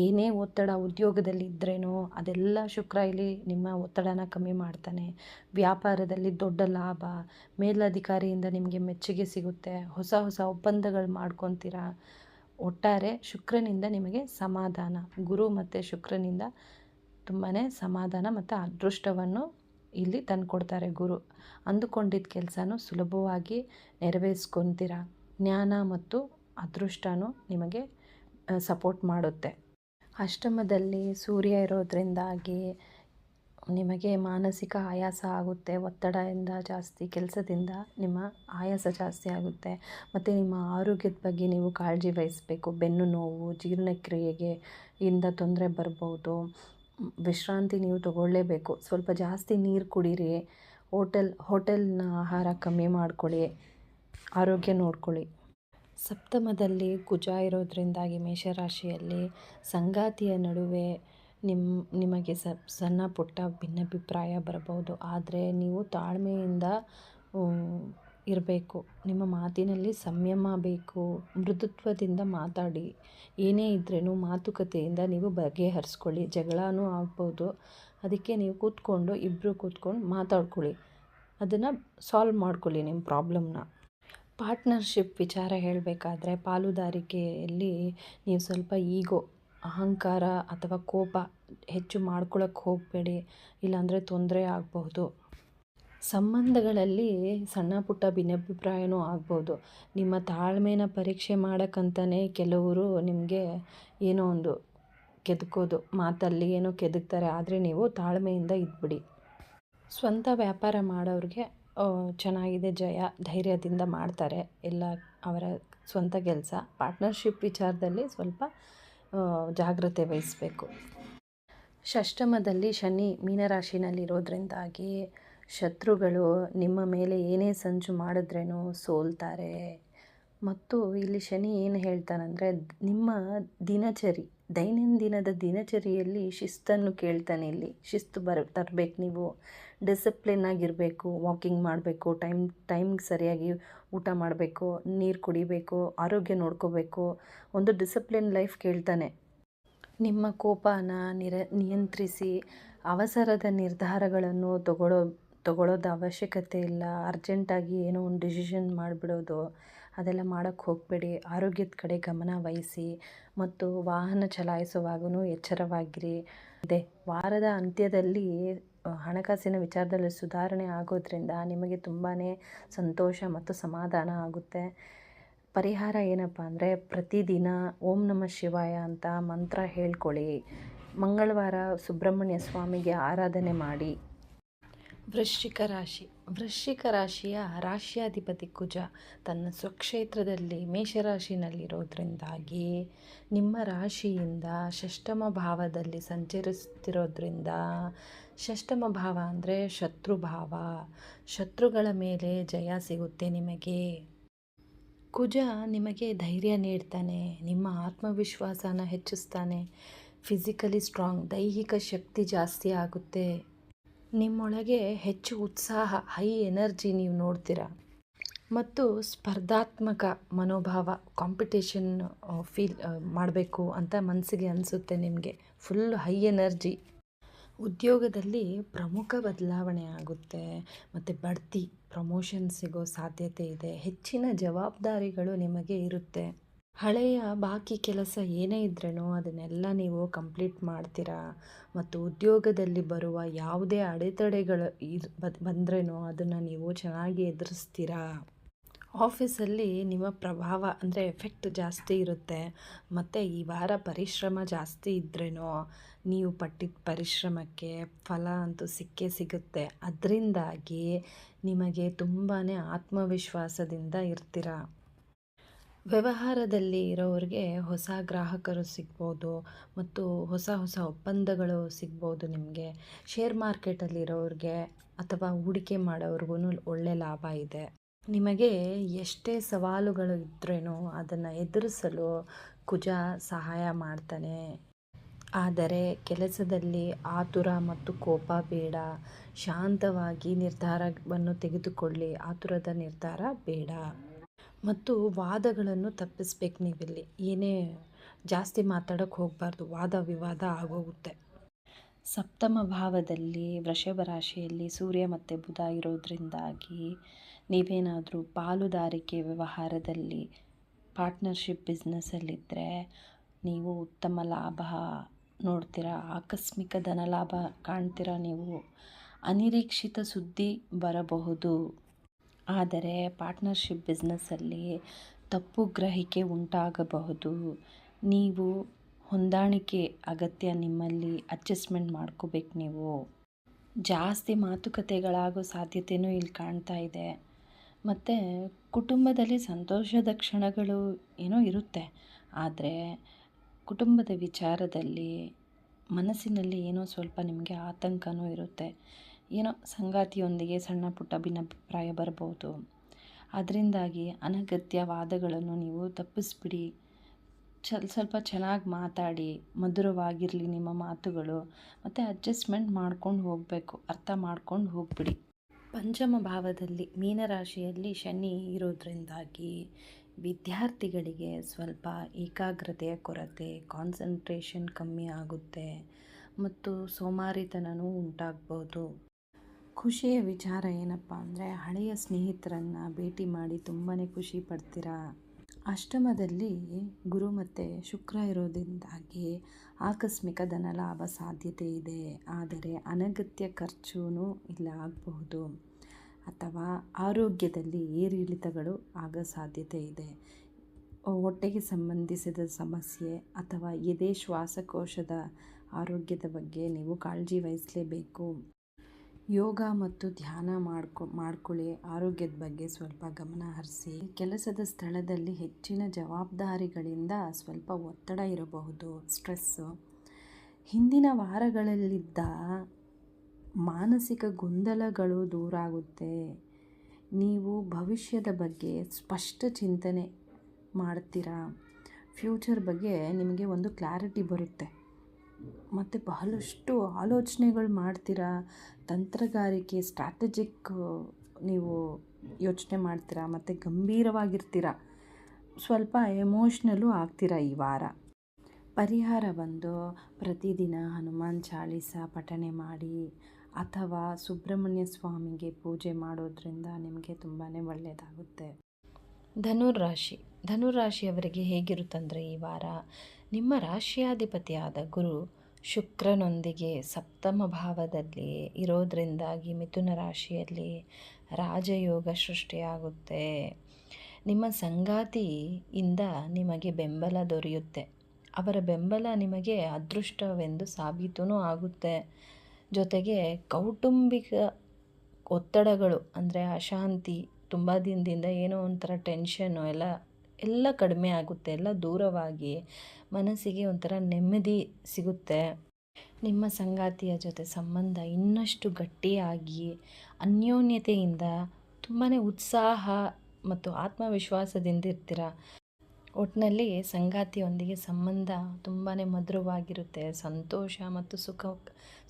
ಏನೇ ಒತ್ತಡ ಉದ್ಯೋಗದಲ್ಲಿ ಇದ್ರೇನೋ ಅದೆಲ್ಲ ಶುಕ್ರ ಇಲ್ಲಿ ನಿಮ್ಮ ಒತ್ತಡನ ಕಮ್ಮಿ ಮಾಡ್ತಾನೆ. ವ್ಯಾಪಾರದಲ್ಲಿ ದೊಡ್ಡ ಲಾಭ, ಮೇಲಧಿಕಾರಿಯಿಂದ ನಿಮಗೆ ಮೆಚ್ಚುಗೆ ಸಿಗುತ್ತೆ, ಹೊಸ ಹೊಸ ಒಪ್ಪಂದಗಳು ಮಾಡ್ಕೊತೀರಾ. ಒಟ್ಟಾರೆ ಶುಕ್ರನಿಂದ ನಿಮಗೆ ಸಮಾಧಾನ, ಗುರು ಮತ್ತು ಶುಕ್ರನಿಂದ ತುಂಬಾ ಸಮಾಧಾನ ಮತ್ತು ಅದೃಷ್ಟವನ್ನು ಇಲ್ಲಿ ತಂದುಕೊಡ್ತಾರೆ ಗುರು. ಅಂದುಕೊಂಡಿದ್ದ ಕೆಲಸನೂ ಸುಲಭವಾಗಿ ನೆರವೇರಿಸ್ಕೊತೀರ. ಜ್ಞಾನ ಮತ್ತು ಅದೃಷ್ಟನೂ ನಿಮಗೆ ಸಪೋರ್ಟ್ ಮಾಡುತ್ತೆ. ಅಷ್ಟಮದಲ್ಲಿ ಸೂರ್ಯ ಇರೋದ್ರಿಂದಾಗಿ ನಿಮಗೆ ಮಾನಸಿಕ ಆಯಾಸ ಆಗುತ್ತೆ. ಒತ್ತಡದಿಂದ ಜಾಸ್ತಿ ಕೆಲಸದಿಂದ ನಿಮ್ಮ ಆಯಾಸ ಜಾಸ್ತಿ ಆಗುತ್ತೆ. ಮತ್ತು ನಿಮ್ಮ ಆರೋಗ್ಯದ ಬಗ್ಗೆ ನೀವು ಕಾಳಜಿ ವಹಿಸಬೇಕು. ಬೆನ್ನು ನೋವು, ಜೀರ್ಣಕ್ರಿಯೆಗೆ ಇಂದ ತೊಂದರೆ ಬರ್ಬೋದು. ವಿಶ್ರಾಂತಿ ನೀವು ತಗೊಳ್ಳೇಬೇಕು. ಸ್ವಲ್ಪ ಜಾಸ್ತಿ ನೀರು ಕುಡೀರಿ. ಹೋಟೆಲ್ನ ಆಹಾರ ಕಮ್ಮಿ ಮಾಡ್ಕೊಳ್ಳಿ. ಆರೋಗ್ಯ ನೋಡ್ಕೊಳ್ಳಿ. ಸಪ್ತಮದಲ್ಲಿ ಕುಜ ಇರೋದ್ರಿಂದಾಗಿ ಮೇಷರಾಶಿಯಲ್ಲಿ ಸಂಗಾತಿಯ ನಡುವೆ ನಿಮಗೆ ಸಣ್ಣ ಪುಟ್ಟ ಭಿನ್ನಾಭಿಪ್ರಾಯ ಬರಬಹುದು. ಆದರೆ ನೀವು ತಾಳ್ಮೆಯಿಂದ ಇರಬೇಕು. ನಿಮ್ಮ ಮಾತಿನಲ್ಲಿ ಸಂಯಮ ಬೇಕು. ಮೃದುತ್ವದಿಂದ ಮಾತಾಡಿ. ಏನೇ ಇದ್ರೂ ಮಾತುಕತೆಯಿಂದ ನೀವು ಬಗೆಹರಿಸ್ಕೊಳ್ಳಿ. ಜಗಳನೂ ಆಗ್ಬೋದು. ಅದಕ್ಕೆ ನೀವು ಇಬ್ಬರು ಕೂತ್ಕೊಂಡು ಮಾತಾಡ್ಕೊಳ್ಳಿ. ಅದನ್ನು ಸಾಲ್ವ್ ಮಾಡ್ಕೊಳ್ಳಿ ನಿಮ್ಮ ಪ್ರಾಬ್ಲಮ್ನ. ಪಾರ್ಟ್ನರ್ಶಿಪ್ ವಿಚಾರ ಹೇಳಬೇಕಾದ್ರೆ ಪಾಲುದಾರಿಕೆಯಲ್ಲಿ ನೀವು ಸ್ವಲ್ಪ ಅಹಂಕಾರ ಅಥವಾ ಕೋಪ ಹೆಚ್ಚು ಮಾಡ್ಕೊಳ್ಳೋಕ್ಕೆ ಹೋಗಬೇಡಿ. ಇಲ್ಲಾಂದರೆ ತೊಂದರೆ ಆಗಬಹುದು. ಸಂಬಂಧಗಳಲ್ಲಿ ಸಣ್ಣ ಪುಟ್ಟ ಭಿನ್ನಾಭಿಪ್ರಾಯನೂ ಆಗ್ಬೋದು. ನಿಮ್ಮ ತಾಳ್ಮೆನ ಪರೀಕ್ಷೆ ಮಾಡೋಕ್ಕಂತಲೇ ಕೆಲವರು ನಿಮಗೆ ಏನೋ ಒಂದು ಕೆದಕೋದು, ಮಾತಲ್ಲಿ ಏನೋ ಕೆದಕ್ತಾರೆ. ಆದರೆ ನೀವು ತಾಳ್ಮೆಯಿಂದ ಇದ್ಬಿಡಿ. ಸ್ವಂತ ವ್ಯಾಪಾರ ಮಾಡೋರಿಗೆ ಚೆನ್ನಾಗಿದೆ, ಜಯ, ಧೈರ್ಯದಿಂದ ಮಾಡ್ತಾರೆ ಎಲ್ಲ ಅವರ ಸ್ವಂತ ಕೆಲಸ. ಪಾರ್ಟ್ನರ್ಶಿಪ್ ವಿಚಾರದಲ್ಲಿ ಸ್ವಲ್ಪ ಜಾಗ್ರತೆ ವಹಿಸಬೇಕು. ಷಷ್ಠಮದಲ್ಲಿ ಶನಿ ಮೀನರಾಶಿನಲ್ಲಿರೋದ್ರಿಂದಾಗಿ ಶತ್ರುಗಳು ನಿಮ್ಮ ಮೇಲೆ ಏನೇ ಸಂಚು ಮಾಡಿದ್ರೇನೋ ಸೋಲ್ತಾರೆ. ಮತ್ತು ಇಲ್ಲಿ ಶನಿ ಏನು ಹೇಳ್ತಾನಂದರೆ ನಿಮ್ಮ ದೈನಂದಿನದ ದಿನಚರಿಯಲ್ಲಿ ಶಿಸ್ತನ್ನು ಕೇಳ್ತಾನೆ. ಇಲ್ಲಿ ಶಿಸ್ತು ತರಬೇಕು. ನೀವು ಡಿಸಿಪ್ಲಿನ್ ಆಗಿರಬೇಕು. ವಾಕಿಂಗ್ ಮಾಡಬೇಕು, ಟೈಮ್ಗೆ ಸರಿಯಾಗಿ ಊಟ ಮಾಡಬೇಕು, ನೀರು ಕುಡಿಬೇಕು, ಆರೋಗ್ಯ ನೋಡ್ಕೋಬೇಕು. ಒಂದು ಡಿಸಿಪ್ಲಿನ್ ಲೈಫ್ ಕೇಳ್ತಾನೆ. ನಿಮ್ಮ ಕೋಪನ ನಿಯಂತ್ರಿಸಿ. ಅವಸರದ ನಿರ್ಧಾರಗಳನ್ನು ತಗೊಳ್ಳೋದು ಅವಶ್ಯಕತೆ ಇಲ್ಲ. ಅರ್ಜೆಂಟಾಗಿ ಏನೋ ಒಂದು ಡಿಸಿಷನ್ ಮಾಡಿಬಿಡೋದು ಅದೆಲ್ಲ ಮಾಡೋಕ್ಕೆ ಹೋಗಬೇಡಿ. ಆರೋಗ್ಯದ ಕಡೆ ಗಮನ ವಹಿಸಿ ಮತ್ತು ವಾಹನ ಚಲಾಯಿಸುವಾಗೂ ಎಚ್ಚರವಾಗಿರಿ. ವಾರದ ಅಂತ್ಯದಲ್ಲಿ ಹಣಕಾಸಿನ ವಿಚಾರದಲ್ಲಿ ಸುಧಾರಣೆ ಆಗೋದ್ರಿಂದ ನಿಮಗೆ ತುಂಬಾ ಸಂತೋಷ ಮತ್ತು ಸಮಾಧಾನ ಆಗುತ್ತೆ. ಪರಿಹಾರ ಏನಪ್ಪ ಅಂದರೆ ಪ್ರತಿದಿನ ಓಂ ನಮಃ ಶಿವಾಯ ಅಂತ ಮಂತ್ರ ಹೇಳ್ಕೊಳ್ಳಿ. ಮಂಗಳವಾರ ಸುಬ್ರಹ್ಮಣ್ಯ ಸ್ವಾಮಿಗೆ ಆರಾಧನೆ ಮಾಡಿ. ವೃಶ್ಚಿಕ ರಾಶಿಯ ರಾಶ್ಯಾಧಿಪತಿ ಕುಜ ತನ್ನ ಸ್ವಕ್ಷೇತ್ರದಲ್ಲಿ ಮೇಷರಾಶಿನಲ್ಲಿರೋದ್ರಿಂದಾಗಿ ನಿಮ್ಮ ರಾಶಿಯಿಂದ ಷಷ್ಠಮ ಭಾವದಲ್ಲಿ ಸಂಚರಿಸ್ತಿರೋದ್ರಿಂದ, ಷಷ್ಠಮ ಭಾವ ಅಂದರೆ ಶತ್ರುಭಾವ, ಶತ್ರುಗಳ ಮೇಲೆ ಜಯ ಸಿಗುತ್ತೆ ನಿಮಗೆ. ಕುಜ ನಿಮಗೆ ಧೈರ್ಯ ನೀಡ್ತಾನೆ, ನಿಮ್ಮ ಆತ್ಮವಿಶ್ವಾಸನ ಹೆಚ್ಚಿಸ್ತಾನೆ. ಫಿಸಿಕಲಿ ಸ್ಟ್ರಾಂಗ್, ದೈಹಿಕ ಶಕ್ತಿ ಜಾಸ್ತಿ ಆಗುತ್ತೆ. ನಿಮ್ಮೊಳಗೆ ಹೆಚ್ಚು ಉತ್ಸಾಹ, ಹೈ ಎನರ್ಜಿ ನೀವು ನೋಡ್ತೀರಾ. ಮತ್ತು ಸ್ಪರ್ಧಾತ್ಮಕ ಮನೋಭಾವ, ಕಾಂಪಿಟೇಷನ್ ಫೀಲ್ ಮಾಡಬೇಕು ಅಂತ ಮನಸ್ಸಿಗೆ ಅನಿಸುತ್ತೆ ನಿಮಗೆ. Full high energy. ಉದ್ಯೋಗದಲ್ಲಿ ಪ್ರಮುಖ ಬದಲಾವಣೆ ಆಗುತ್ತೆ ಮತ್ತು ಬಡ್ತಿ, ಪ್ರಮೋಷನ್ ಸಿಗೋ ಸಾಧ್ಯತೆ ಇದೆ. ಹೆಚ್ಚಿನ ಜವಾಬ್ದಾರಿಗಳು ನಿಮಗೆ ಇರುತ್ತೆ. ಹಳೆಯ ಬಾಕಿ ಕೆಲಸ ಏನೇ ಇದ್ರೇನೋ ಅದನ್ನೆಲ್ಲ ನೀವು ಕಂಪ್ಲೀಟ್ ಮಾಡ್ತೀರಾ. ಮತ್ತು ಉದ್ಯೋಗದಲ್ಲಿ ಬರುವ ಯಾವುದೇ ಅಡೆತಡೆಗಳು ಬಂದ್ರೇನೋ ಅದನ್ನು ನೀವು ಚೆನ್ನಾಗಿ ಎದುರಿಸ್ತೀರಾ. ಆಫೀಸಲ್ಲಿ ನಿಮ್ಮ ಪ್ರಭಾವ ಅಂದರೆ ಎಫೆಕ್ಟ್ ಜಾಸ್ತಿ ಇರುತ್ತೆ. ಮತ್ತು ಈ ವಾರ ಪರಿಶ್ರಮ ಜಾಸ್ತಿ ಇದ್ರೇನೋ ನೀವು ಪಟ್ಟಿದ್ದ ಪರಿಶ್ರಮಕ್ಕೆ ಫಲ ಅಂತೂ ಸಿಕ್ಕೇ ಸಿಗುತ್ತೆ. ಅದರಿಂದಾಗಿ ನಿಮಗೆ ತುಂಬಾ ಆತ್ಮವಿಶ್ವಾಸದಿಂದ ಇರ್ತೀರ. ವ್ಯವಹಾರದಲ್ಲಿ ಇರೋರಿಗೆ ಹೊಸ ಗ್ರಾಹಕರು ಸಿಗ್ಬೋದು ಮತ್ತು ಹೊಸ ಹೊಸ ಒಪ್ಪಂದಗಳು ಸಿಗ್ಬೋದು ನಿಮಗೆ. ಶೇರ್ ಮಾರ್ಕೆಟಲ್ಲಿರೋರಿಗೆ ಅಥವಾ ಹೂಡಿಕೆ ಮಾಡೋರ್ಗು ಒಳ್ಳೆ ಲಾಭ ಇದೆ. ನಿಮಗೆ ಎಷ್ಟೇ ಸವಾಲುಗಳು ಇದ್ರೇನೋ ಅದನ್ನು ಎದುರಿಸಲು ಕುಜ ಸಹಾಯ ಮಾಡ್ತಾನೆ. ಆದರೆ ಕೆಲಸದಲ್ಲಿ ಆತುರ ಮತ್ತು ಕೋಪ ಬೇಡ. ಶಾಂತವಾಗಿ ನಿರ್ಧಾರವನ್ನು ತೆಗೆದುಕೊಳ್ಳಿ. ಆತುರದ ನಿರ್ಧಾರ ಬೇಡ. ಮತ್ತು ವಾದಗಳನ್ನು ತಪ್ಪಿಸ್ಬೇಕು. ನೀವಿಲ್ಲಿ ಏನೇ ಜಾಸ್ತಿ ಮಾತಾಡೋಕ್ಕೆ ಹೋಗಬಾರ್ದು, ವಾದ ವಿವಾದ ಆಗೋಗುತ್ತೆ. ಸಪ್ತಮ ಭಾವದಲ್ಲಿ ವೃಷಭ ರಾಶಿಯಲ್ಲಿ ಸೂರ್ಯ ಮತ್ತು ಬುಧ ಇರೋದ್ರಿಂದಾಗಿ ನೀವೇನಾದರೂ ಪಾಲುದಾರಿಕೆ ವ್ಯವಹಾರದಲ್ಲಿ ಪಾರ್ಟ್ನರ್ಶಿಪ್ ಬಿಸ್ನೆಸ್ಸಲ್ಲಿದ್ದರೆ ನೀವು ಉತ್ತಮ ಲಾಭ ನೋಡ್ತೀರಾ. ಆಕಸ್ಮಿಕ ಧನಲಾಭ ಕಾಣ್ತೀರಾ. ನೀವು ಅನಿರೀಕ್ಷಿತ ಸುದ್ದಿ ಬರಬಹುದು. ಆದರೆ ಪಾರ್ಟ್ನರ್ಶಿಪ್ ಬಿಸ್ನೆಸ್ಸಲ್ಲಿ ತಪ್ಪು ಗ್ರಹಿಕೆ ಉಂಟಾಗಬಹುದು. ನೀವು ಹೊಂದಾಣಿಕೆ ಅಗತ್ಯ. ನಿಮ್ಮಲ್ಲಿ ಅಡ್ಜಸ್ಟ್ಮೆಂಟ್ ಮಾಡ್ಕೋಬೇಕು. ನೀವು ಜಾಸ್ತಿ ಮಾತುಕತೆಗಳಾಗೋ ಸಾಧ್ಯತೆಯೂ ಇಲ್ಲಿ ಕಾಣ್ತಾ ಇದೆ. ಮತ್ತು ಕುಟುಂಬದಲ್ಲಿ ಸಂತೋಷದ ಕ್ಷಣಗಳು ಏನೋ ಇರುತ್ತೆ, ಆದರೆ ಕುಟುಂಬದ ವಿಚಾರದಲ್ಲಿ ಮನಸ್ಸಿನಲ್ಲಿ ಏನೋ ಸ್ವಲ್ಪ ನಿಮಗೆ ಆತಂಕನೂ ಇರುತ್ತೆ. ಏನೋ ಸಂಗಾತಿಯೊಂದಿಗೆ ಸಣ್ಣ ಪುಟ್ಟ ಭಿನ್ನಾಭಿಪ್ರಾಯ ಬರ್ಬೋದು. ಅದರಿಂದಾಗಿ ಅನಗತ್ಯ ವಾದಗಳನ್ನು ನೀವು ತಪ್ಪಿಸ್ಬಿಡಿ. ಸ್ವಲ್ಪ ಚೆನ್ನಾಗಿ ಮಾತಾಡಿ, ಮಧುರವಾಗಿರಲಿ ನಿಮ್ಮ ಮಾತುಗಳು, ಮತ್ತು ಅಡ್ಜಸ್ಟ್ಮೆಂಟ್ ಮಾಡ್ಕೊಂಡು ಹೋಗಬೇಕು, ಅರ್ಥ ಮಾಡ್ಕೊಂಡು ಹೋಗ್ಬಿಡಿ. ಪಂಚಮ ಭಾವದಲ್ಲಿ ಮೀನರಾಶಿಯಲ್ಲಿ ಶನಿ ಇರೋದ್ರಿಂದಾಗಿ ವಿದ್ಯಾರ್ಥಿಗಳಿಗೆ ಸ್ವಲ್ಪ ಏಕಾಗ್ರತೆಯ ಕೊರತೆ, ಕಾನ್ಸಂಟ್ರೇಷನ್ ಕಮ್ಮಿ ಆಗುತ್ತೆ ಮತ್ತು ಸೋಮಾರಿತನವೂ ಉಂಟಾಗ್ಬೋದು. ಖುಷಿಯ ವಿಚಾರ ಏನಪ್ಪ ಅಂದರೆ ಹಳೆಯ ಸ್ನೇಹಿತರನ್ನು ಭೇಟಿ ಮಾಡಿ ತುಂಬಾ ಖುಷಿ ಪಡ್ತೀರಾ. ಅಷ್ಟಮದಲ್ಲಿ ಗುರು ಮತ್ತು ಶುಕ್ರ ಇರೋದ್ರಿಂದಾಗಿ ಆಕಸ್ಮಿಕ ಧನಲಾಭ ಸಾಧ್ಯತೆ ಇದೆ. ಆದರೆ ಅನಗತ್ಯ ಖರ್ಚೂ ಇಲ್ಲ ಆಗಬಹುದು, ಅಥವಾ ಆರೋಗ್ಯದಲ್ಲಿ ಏರಿಳಿತಗಳು ಆಗೋ ಸಾಧ್ಯತೆ ಇದೆ. ಹೊಟ್ಟೆಗೆ ಸಂಬಂಧಿಸಿದ ಸಮಸ್ಯೆ ಅಥವಾ ಎದೆ ಶ್ವಾಸಕೋಶದ ಆರೋಗ್ಯದ ಬಗ್ಗೆ ನೀವು ಕಾಳಜಿ ವಹಿಸಲೇಬೇಕು. ಯೋಗ ಮತ್ತು ಧ್ಯಾನ ಮಾಡ್ಕೊಳ್ಳಿ. ಆರೋಗ್ಯದ ಬಗ್ಗೆ ಸ್ವಲ್ಪ ಗಮನ ಹರಿಸಿ. ಕೆಲಸದ ಸ್ಥಳದಲ್ಲಿ ಹೆಚ್ಚಿನ ಜವಾಬ್ದಾರಿಗಳಿಂದ ಸ್ವಲ್ಪ ಒತ್ತಡ ಇರಬಹುದು, ಸ್ಟ್ರೆಸ್ಸು. ಹಿಂದಿನ ವಾರಗಳಲ್ಲಿದ್ದ ಮಾನಸಿಕ ಗೊಂದಲಗಳು ದೂರ ಆಗುತ್ತೆ. ನೀವು ಭವಿಷ್ಯದ ಬಗ್ಗೆ ಸ್ಪಷ್ಟ ಚಿಂತನೆ ಮಾಡ್ತೀರಾ. ಫ್ಯೂಚರ್ ಬಗ್ಗೆ ನಿಮಗೆ ಒಂದು ಕ್ಲಾರಿಟಿ ಬರುತ್ತೆ ಮತ್ತು ಬಹಳಷ್ಟು ಆಲೋಚನೆಗಳು ಮಾಡ್ತೀರಾ. ತಂತ್ರಗಾರಿಕೆ, ಸ್ಟ್ರಾಟಜಿಕ್ ನೀವು ಯೋಚನೆ ಮಾಡ್ತೀರಾ ಮತ್ತು ಗಂಭೀರವಾಗಿರ್ತೀರ. ಸ್ವಲ್ಪ ಎಮೋಷ್ನಲ್ಲೂ ಆಗ್ತೀರಾ ಈ ವಾರ. ಪರಿಹಾರ ಬಂದು ಪ್ರತಿದಿನ ಹನುಮಾನ್ ಚಾಲೀಸ ಪಠನೆ ಮಾಡಿ ಅಥವಾ ಸುಬ್ರಹ್ಮಣ್ಯ ಸ್ವಾಮಿಗೆ ಪೂಜೆ ಮಾಡೋದ್ರಿಂದ ನಿಮಗೆ ತುಂಬಾ ಒಳ್ಳೆಯದಾಗುತ್ತೆ. ಧನುರಾಶಿಯವರಿಗೆ ಹೇಗಿರುತ್ತಂದರೆ ಈ ವಾರ ನಿಮ್ಮ ರಾಶಿಯಾಧಿಪತಿಯಾದ ಗುರು ಶುಕ್ರನೊಂದಿಗೆ ಸಪ್ತಮ ಭಾವದಲ್ಲಿ ಇರೋದ್ರಿಂದಾಗಿ ಮಿಥುನ ರಾಶಿಯಲ್ಲಿ ರಾಜಯೋಗ ಸೃಷ್ಟಿಯಾಗುತ್ತೆ. ನಿಮ್ಮ ಸಂಗಾತಿಯಿಂದ ನಿಮಗೆ ಬೆಂಬಲ ದೊರೆಯುತ್ತೆ. ಅವರ ಬೆಂಬಲ ನಿಮಗೆ ಅದೃಷ್ಟವೆಂದು ಸಾಬೀತೂ ಆಗುತ್ತೆ. ಜೊತೆಗೆ ಕೌಟುಂಬಿಕ ಒತ್ತಡಗಳು ಅಂದರೆ ಅಶಾಂತಿ, ತುಂಬ ದಿನದಿಂದ ಏನೋ ಒಂಥರ ಟೆನ್ಷನ್ನು ಎಲ್ಲ ಕಡಿಮೆ ಆಗುತ್ತೆ. ಎಲ್ಲ ದೂರವಾಗಿ ಮನಸ್ಸಿಗೆ ಒಂಥರ ನೆಮ್ಮದಿ ಸಿಗುತ್ತೆ. ನಿಮ್ಮ ಸಂಗಾತಿಯ ಜೊತೆ ಸಂಬಂಧ ಇನ್ನಷ್ಟು ಗಟ್ಟಿಯಾಗಿ ಅನ್ಯೋನ್ಯತೆಯಿಂದ ತುಂಬಾ ಉತ್ಸಾಹ ಮತ್ತು ಆತ್ಮವಿಶ್ವಾಸದಿಂದ ಇರ್ತೀರ. ಒಟ್ಟಿನಲ್ಲಿ ಸಂಗಾತಿಯೊಂದಿಗೆ ಸಂಬಂಧ ತುಂಬಾ ಮಧುರವಾಗಿರುತ್ತೆ, ಸಂತೋಷ ಮತ್ತು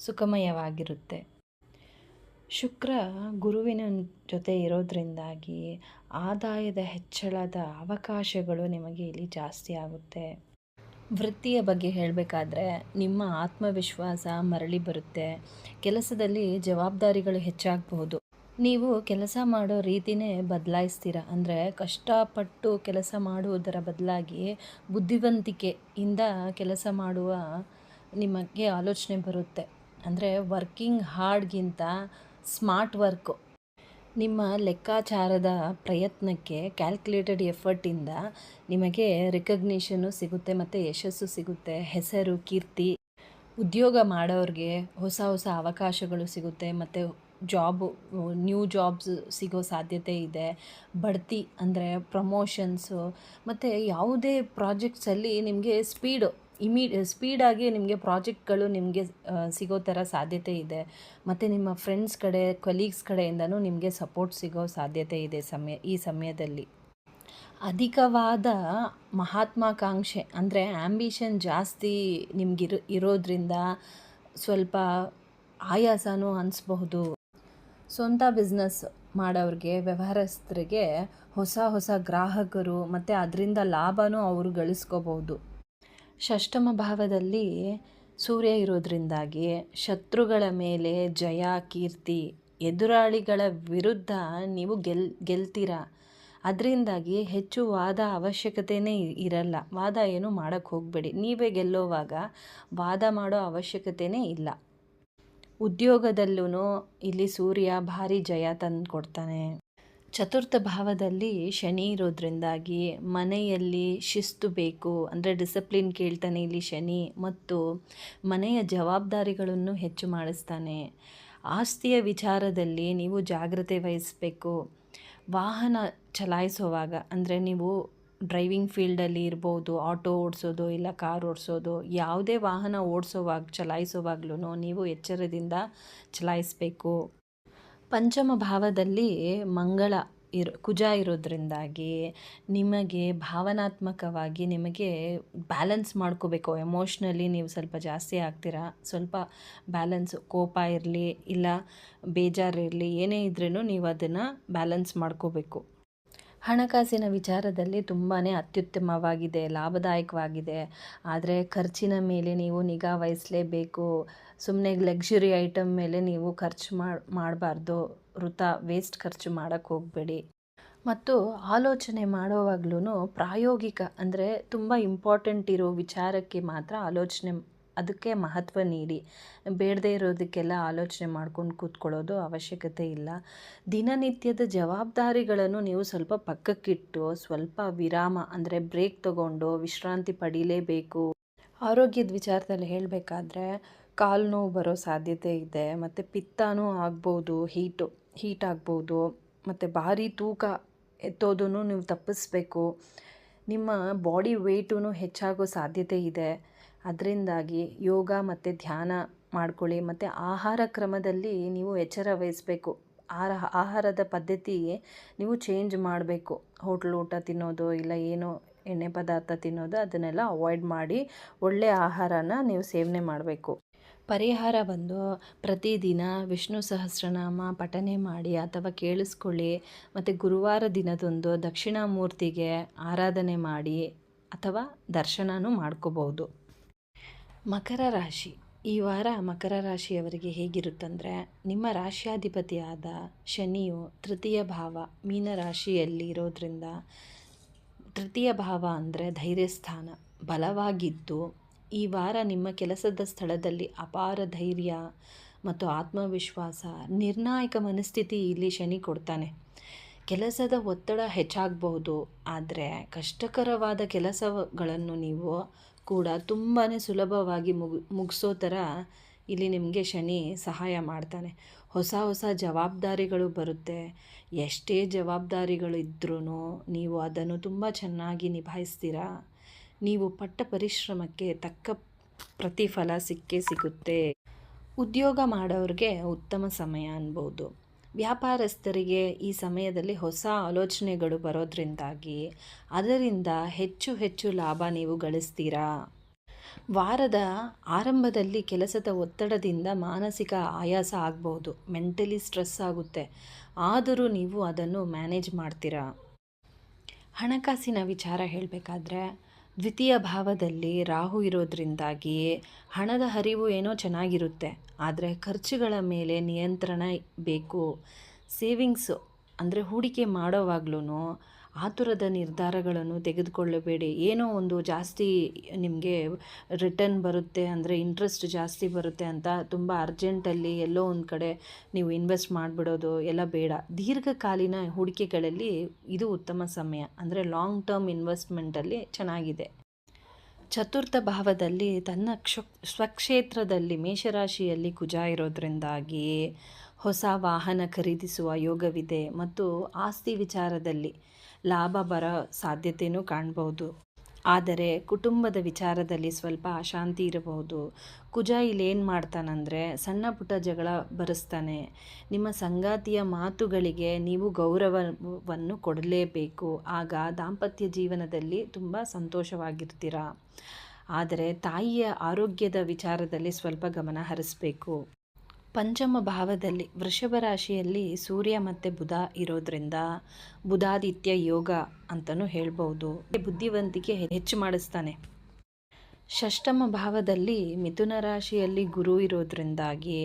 ಸುಖಮಯವಾಗಿರುತ್ತೆ. ಶುಕ್ರ ಗುರುವಿನ ಜೊತೆ ಇರೋದ್ರಿಂದಾಗಿ ಆದಾಯದ ಹೆಚ್ಚಳದ ಅವಕಾಶಗಳು ನಿಮಗೆ ಇಲ್ಲಿ ಜಾಸ್ತಿ ಆಗುತ್ತೆ. ವೃತ್ತಿಯ ಬಗ್ಗೆ ಹೇಳಬೇಕಾದ್ರೆ ನಿಮ್ಮ ಆತ್ಮವಿಶ್ವಾಸ ಮರಳಿ ಬರುತ್ತೆ. ಕೆಲಸದಲ್ಲಿ ಜವಾಬ್ದಾರಿಗಳು ಹೆಚ್ಚಾಗಬಹುದು. ನೀವು ಕೆಲಸ ಮಾಡೋ ರೀತಿನೇ ಬದಲಾಯಿಸ್ತೀರ. ಅಂದರೆ ಕಷ್ಟಪಟ್ಟು ಕೆಲಸ ಮಾಡುವುದರ ಬದಲಾಗಿ ಬುದ್ಧಿವಂತಿಕೆಯಿಂದ ಕೆಲಸ ಮಾಡುವ ನಿಮಗೆ ಆಲೋಚನೆ ಬರುತ್ತೆ. ಅಂದರೆ ವರ್ಕಿಂಗ್ ಹಾರ್ಡ್ಗಿಂತ ಸ್ಮಾರ್ಟ್ ವರ್ಕು. ನಿಮ್ಮ ಲೆಕ್ಕಾಚಾರದ ಪ್ರಯತ್ನಕ್ಕೆ, ಕ್ಯಾಲ್ಕುಲೇಟೆಡ್ ಎಫರ್ಟಿಂದ ನಿಮಗೆ ರಿಕಗ್ನಿಷನ್ನು ಸಿಗುತ್ತೆ ಮತ್ತು ಯಶಸ್ಸು ಸಿಗುತ್ತೆ. ಹೆಸರು, ಕೀರ್ತಿ. ಉದ್ಯೋಗ ಮಾಡೋರಿಗೆ ಹೊಸ ಅವಕಾಶಗಳು ಸಿಗುತ್ತೆ ಮತ್ತು ನ್ಯೂ ಜಾಬ್ಸ್ ಸಿಗೋ ಸಾಧ್ಯತೆ ಇದೆ. ಬಡ್ತಿ ಅಂದರೆ ಪ್ರಮೋಷನ್ಸು ಮತ್ತು ಯಾವುದೇ ಪ್ರಾಜೆಕ್ಟ್ಸಲ್ಲಿ ನಿಮಗೆ ಸ್ಪೀಡಾಗಿ ನಿಮಗೆ ಪ್ರಾಜೆಕ್ಟ್ಗಳು ನಿಮಗೆ ಸಿಗೋ ಥರ ಸಾಧ್ಯತೆ ಇದೆ. ಮತ್ತು ನಿಮ್ಮ ಫ್ರೆಂಡ್ಸ್ ಕಡೆ, ಕೊಲೀಗ್ಸ್ ಕಡೆಯಿಂದನೂ ನಿಮಗೆ ಸಪೋರ್ಟ್ ಸಿಗೋ ಸಾಧ್ಯತೆ ಇದೆ ಈ ಸಮಯದಲ್ಲಿ. ಅಧಿಕವಾದ ಮಹತ್ವಾಕಾಂಕ್ಷೆ ಅಂದರೆ ಆ್ಯಂಬಿಷನ್ ಜಾಸ್ತಿ ಇರೋದ್ರಿಂದ ಸ್ವಲ್ಪ ಆಯಾಸನೂ ಅನಿಸ್ಬಹುದು. ಸ್ವಂತ ಬಿಸ್ನೆಸ್ ಮಾಡೋರಿಗೆ, ವ್ಯವಹಾರಸ್ಥರಿಗೆ ಹೊಸ ಹೊಸ ಗ್ರಾಹಕರು ಮತ್ತು ಅದರಿಂದ ಲಾಭನೂ ಅವರು ಗಳಿಸ್ಕೋಬೋದು. ಷಷ್ಠಮ ಭಾವದಲ್ಲಿ ಸೂರ್ಯ ಇರೋದ್ರಿಂದಾಗಿ ಶತ್ರುಗಳ ಮೇಲೆ ಜಯ, ಕೀರ್ತಿ, ಎದುರಾಳಿಗಳ ವಿರುದ್ಧ ನೀವು ಗೆಲ್ತೀರ. ಅದರಿಂದಾಗಿ ಹೆಚ್ಚು ವಾದ ಅವಶ್ಯಕತೆಯೇ ಇರಲ್ಲ. ವಾದ ಏನು ಮಾಡೋಕ್ಕೆ ಹೋಗಬೇಡಿ. ನೀವೇ ಗೆಲ್ಲೋವಾಗ ವಾದ ಮಾಡೋ ಅವಶ್ಯಕತೆಯೇ ಇಲ್ಲ. ಉದ್ಯೋಗದಲ್ಲೂ ಇಲ್ಲಿ ಸೂರ್ಯ ಭಾರಿ ಜಯ ತಂದು ಕೊಡ್ತಾನೆ. ಚತುರ್ಥ ಭಾವದಲ್ಲಿ ಶನಿ ಇರೋದ್ರಿಂದಾಗಿ ಮನೆಯಲ್ಲಿ ಶಿಸ್ತು ಬೇಕು, ಅಂದರೆ ಡಿಸಿಪ್ಲಿನ್ ಕೇಳ್ತಾನೆ ಇಲ್ಲಿ ಶನಿ. ಮತ್ತು ಮನೆಯ ಜವಾಬ್ದಾರಿಗಳನ್ನು ಹೆಚ್ಚು ಮಾಡಿಸ್ತಾನೆ. ಆಸ್ತಿಯ ವಿಚಾರದಲ್ಲಿ ನೀವು ಜಾಗ್ರತೆ ವಹಿಸಬೇಕು. ವಾಹನ ಚಲಾಯಿಸುವಾಗ, ಅಂದರೆ ನೀವು ಡ್ರೈವಿಂಗ್ ಫೀಲ್ಡಲ್ಲಿ ಇರ್ಬೋದು, ಆಟೋ ಓಡಿಸೋದು ಇಲ್ಲ ಕಾರ್ ಓಡಿಸೋದು, ಯಾವುದೇ ವಾಹನ ಚಲಾಯಿಸುವಾಗ್ಲೂ ನೀವು ಎಚ್ಚರದಿಂದ ಚಲಾಯಿಸಬೇಕು. ಪಂಚಮ ಭಾವದಲ್ಲಿ ಕುಜ ಇರೋದ್ರಿಂದಾಗಿ ನಿಮಗೆ ಭಾವನಾತ್ಮಕವಾಗಿ ನಿಮಗೆ ಬ್ಯಾಲೆನ್ಸ್ ಮಾಡ್ಕೋಬೇಕು. ಎಮೋಷ್ನಲಿ ನೀವು ಸ್ವಲ್ಪ ಜಾಸ್ತಿ ಆಗ್ತೀರಾ. ಸ್ವಲ್ಪ ಬ್ಯಾಲೆನ್ಸ್, ಕೋಪ ಇರಲಿ ಇಲ್ಲ ಬೇಜಾರಿರಲಿ, ಏನೇ ಇದ್ರೂ ನೀವು ಅದನ್ನು ಬ್ಯಾಲೆನ್ಸ್ ಮಾಡ್ಕೋಬೇಕು. ಹಣಕಾಸಿನ ವಿಚಾರದಲ್ಲಿ ತುಂಬಾ ಅತ್ಯುತ್ತಮವಾಗಿದೆ, ಲಾಭದಾಯಕವಾಗಿದೆ. ಆದರೆ ಖರ್ಚಿನ ಮೇಲೆ ನೀವು ನಿಗಾ ವಹಿಸಲೇಬೇಕು. ಸುಮ್ಮನೆ ಲಕ್ಸುರಿ ಐಟಮ್ ಮೇಲೆ ನೀವು ಖರ್ಚು ಮಾಡಬಾರ್ದು. ವೇಸ್ಟ್ ಖರ್ಚು ಮಾಡೋಕ್ಕೆ ಹೋಗಬೇಡಿ. ಮತ್ತು ಆಲೋಚನೆ ಮಾಡುವಾಗ್ಲೂ ಪ್ರಾಯೋಗಿಕ, ಅಂದರೆ ತುಂಬ ಇಂಪಾರ್ಟೆಂಟ್ ಇರೋ ವಿಚಾರಕ್ಕೆ ಮಾತ್ರ ಅದಕ್ಕೆ ಮಹತ್ವ ನೀಡಿ. ಬೇಡದೇ ಇರೋದಕ್ಕೆಲ್ಲ ಆಲೋಚನೆ ಮಾಡ್ಕೊಂಡು ಕೂತ್ಕೊಳ್ಳೋದು ಅವಶ್ಯಕತೆ ಇಲ್ಲ. ದಿನನಿತ್ಯದ ಜವಾಬ್ದಾರಿಗಳನ್ನು ನೀವು ಸ್ವಲ್ಪ ಪಕ್ಕಕ್ಕಿಟ್ಟು ಸ್ವಲ್ಪ ವಿರಾಮ, ಅಂದರೆ ಬ್ರೇಕ್ ತಗೊಂಡು ವಿಶ್ರಾಂತಿ ಪಡೀಲೇಬೇಕು. ಆರೋಗ್ಯದ ವಿಚಾರದಲ್ಲಿ ಹೇಳಬೇಕಾದ್ರೆ ಕಾಲು ನೋವು ಬರೋ ಸಾಧ್ಯತೆ ಇದೆ. ಮತ್ತು ಪಿತ್ತನೂ ಆಗ್ಬೋದು, ಹೀಟ್ ಆಗ್ಬೋದು. ಮತ್ತು ಭಾರಿ ತೂಕ ಎತ್ತೋದನ್ನು ನೀವು ತಪ್ಪಿಸ್ಬೇಕು. ನಿಮ್ಮ ಬಾಡಿ ವೆಯ್ಟೂ ಹೆಚ್ಚಾಗೋ ಸಾಧ್ಯತೆ ಇದೆ. ಅದರಿಂದಾಗಿ ಯೋಗ ಮತ್ತು ಧ್ಯಾನ ಮಾಡ್ಕೊಳ್ಳಿ. ಮತ್ತು ಆಹಾರ ಕ್ರಮದಲ್ಲಿ ನೀವು ಎಚ್ಚರ ವಹಿಸಬೇಕು. ಆಹಾರದ ಪದ್ಧತಿ ನೀವು ಚೇಂಜ್ ಮಾಡಬೇಕು. ಹೋಟ್ಲ್ ಊಟ ತಿನ್ನೋದು ಇಲ್ಲ ಏನೋ ಎಣ್ಣೆ ಪದಾರ್ಥ ತಿನ್ನೋದು ಅದನ್ನೆಲ್ಲ ಅವಾಯ್ಡ್ ಮಾಡಿ ಒಳ್ಳೆಯ ಆಹಾರನ ನೀವು ಸೇವನೆ ಮಾಡಬೇಕು. ಪರಿಹಾರ ಬಂದು ಪ್ರತಿದಿನ ವಿಷ್ಣು ಸಹಸ್ರನಾಮ ಪಠನೆ ಮಾಡಿ ಅಥವಾ ಕೇಳಿಸ್ಕೊಳ್ಳಿ. ಮತ್ತು ಗುರುವಾರ ದಿನದಂದು ದಕ್ಷಿಣಾಮೂರ್ತಿಗೆ ಆರಾಧನೆ ಮಾಡಿ ಅಥವಾ ದರ್ಶನನೂ ಮಾಡ್ಕೋಬೋದು. ಮಕರ ರಾಶಿ. ಈ ವಾರ ಮಕರ ರಾಶಿಯವರಿಗೆ ಹೇಗಿರುತ್ತಂದರೆ, ನಿಮ್ಮ ರಾಶ್ಯಾಧಿಪತಿಯಾದ ಶನಿಯು ತೃತೀಯ ಭಾವ ಮೀನರಾಶಿಯಲ್ಲಿ ಇರೋದ್ರಿಂದ, ತೃತೀಯ ಭಾವ ಅಂದರೆ ಧೈರ್ಯಸ್ಥಾನ ಬಲವಾಗಿದ್ದು, ಈ ವಾರ ನಿಮ್ಮ ಕೆಲಸದ ಸ್ಥಳದಲ್ಲಿ ಅಪಾರ ಧೈರ್ಯ ಮತ್ತು ಆತ್ಮವಿಶ್ವಾಸ, ನಿರ್ಣಾಯಕ ಮನಸ್ಥಿತಿ ಇಲ್ಲಿ ಶನಿ ಕೊಡ್ತಾನೆ. ಕೆಲಸದ ಒತ್ತಡ ಹೆಚ್ಚಾಗಬಹುದು, ಆದರೆ ಕಷ್ಟಕರವಾದ ಕೆಲಸಗಳನ್ನು ನೀವು ಕೂಡ ತುಂಬಾ ಸುಲಭವಾಗಿ ಮುಗಿಸೋ ಥರ ಇಲ್ಲಿ ನಿಮಗೆ ಶನಿ ಸಹಾಯ ಮಾಡ್ತಾನೆ. ಹೊಸ ಜವಾಬ್ದಾರಿಗಳು ಬರುತ್ತೆ. ಎಷ್ಟೇ ಜವಾಬ್ದಾರಿಗಳು ಇದ್ರೂ ನೀವು ಅದನ್ನು ತುಂಬ ಚೆನ್ನಾಗಿ ನಿಭಾಯಿಸ್ತೀರಾ. ನೀವು ಪಟ್ಟ ಪರಿಶ್ರಮಕ್ಕೆ ತಕ್ಕ ಪ್ರತಿಫಲ ಸಿಗುತ್ತೆ. ಉದ್ಯೋಗ ಮಾಡೋರಿಗೆ ಉತ್ತಮ ಸಮಯ ಅನ್ಬೋದು. ವ್ಯಾಪಾರಸ್ಥರಿಗೆ ಈ ಸಮಯದಲ್ಲಿ ಹೊಸ ಆಲೋಚನೆಗಳು ಬರೋದ್ರಿಂದಾಗಿ ಅದರಿಂದ ಹೆಚ್ಚು ಲಾಭ ನೀವು ಗಳಿಸ್ತೀರಾ. ವಾರದ ಆರಂಭದಲ್ಲಿ ಕೆಲಸದ ಒತ್ತಡದಿಂದ ಮಾನಸಿಕ ಆಯಾಸ ಆಗ್ಬೋದು, ಮೆಂಟಲಿ ಸ್ಟ್ರೆಸ್ ಆಗುತ್ತೆ. ಆದರೂ ನೀವು ಅದನ್ನು ಮ್ಯಾನೇಜ್ ಮಾಡ್ತೀರಾ. ಹಣಕಾಸಿನ ವಿಚಾರ ಹೇಳಬೇಕಾದ್ರೆ, ದ್ವಿತೀಯ ಭಾವದಲ್ಲಿ ರಾಹು ಇರೋದ್ರಿಂದಾಗಿ ಹಣದ ಹರಿವು ಏನೋ ಚೆನ್ನಾಗಿರುತ್ತೆ, ಆದರೆ ಖರ್ಚುಗಳ ಮೇಲೆ ನಿಯಂತ್ರಣ ಬೇಕು. ಸೇವಿಂಗ್ಸು ಅಂದರೆ ಹೂಡಿಕೆ ಮಾಡೋವಾಗ್ಲೂ ಆತುರದ ನಿರ್ಧಾರಗಳನ್ನು ತೆಗೆದುಕೊಳ್ಳಬೇಡಿ. ಏನೋ ಒಂದು ಜಾಸ್ತಿ ನಿಮಗೆ ರಿಟರ್ನ್ ಬರುತ್ತೆ, ಅಂದರೆ ಇಂಟ್ರೆಸ್ಟ್ ಜಾಸ್ತಿ ಬರುತ್ತೆ ಅಂತ ತುಂಬ ಅರ್ಜೆಂಟಲ್ಲಿ ಎಲ್ಲೋ ಒಂದು ಕಡೆ ನೀವು ಇನ್ವೆಸ್ಟ್ ಮಾಡಿಬಿಡೋದು ಎಲ್ಲ ಬೇಡ. ದೀರ್ಘಕಾಲೀನ ಹೂಡಿಕೆಗಳಲ್ಲಿ ಇದು ಉತ್ತಮ ಸಮಯ, ಅಂದರೆ ಲಾಂಗ್ ಟರ್ಮ್ ಇನ್ವೆಸ್ಟ್ಮೆಂಟಲ್ಲಿ ಚೆನ್ನಾಗಿದೆ. ಚತುರ್ಥ ಭಾವದಲ್ಲಿ ತನ್ನ ಸ್ವಕ್ಷೇತ್ರದಲ್ಲಿ ಮೇಷರಾಶಿಯಲ್ಲಿ ಕುಜ ಇರೋದ್ರಿಂದಾಗಿ ಹೊಸ ವಾಹನ ಖರೀದಿಸುವ ಯೋಗವಿದೆ. ಮತ್ತು ಆಸ್ತಿ ವಿಚಾರದಲ್ಲಿ ಲಾಭ ಬರೋ ಸಾಧ್ಯತೆಯೂ ಕಾಣ್ಬೋದು. ಆದರೆ ಕುಟುಂಬದ ವಿಚಾರದಲ್ಲಿ ಸ್ವಲ್ಪ ಅಶಾಂತಿ ಇರಬಹುದು. ಕುಜ ಇಲ್ಲಿ ಏನು ಮಾಡ್ತಾನಂದರೆ ಸಣ್ಣ ಪುಟ್ಟ ಜಗಳ ಬರೆಸ್ತಾನೆ. ನಿಮ್ಮ ಸಂಗಾತಿಯ ಮಾತುಗಳಿಗೆ ನೀವು ಗೌರವವನ್ನು ಕೊಡಲೇಬೇಕು. ಆಗ ದಾಂಪತ್ಯ ಜೀವನದಲ್ಲಿ ತುಂಬ ಸಂತೋಷವಾಗಿರ್ತೀರ. ಆದರೆ ತಾಯಿಯ ಆರೋಗ್ಯದ ವಿಚಾರದಲ್ಲಿ ಸ್ವಲ್ಪ ಗಮನ ಹರಿಸಬೇಕು. ಪಂಚಮ ಭಾವದಲ್ಲಿ ವೃಷಭ ರಾಶಿಯಲ್ಲಿ ಸೂರ್ಯ ಮತ್ತು ಬುಧ ಇರೋದ್ರಿಂದ ಬುಧಾದಿತ್ಯ ಯೋಗ ಅಂತಲೂ ಹೇಳ್ಬೋದು. ಬುದ್ಧಿವಂತಿಕೆ ಹೆಚ್ಚು ಮಾಡಿಸ್ತಾನೆ. ಷಷ್ಠಮ ಭಾವದಲ್ಲಿ ಮಿಥುನ ರಾಶಿಯಲ್ಲಿ ಗುರು ಇರೋದ್ರಿಂದಾಗಿ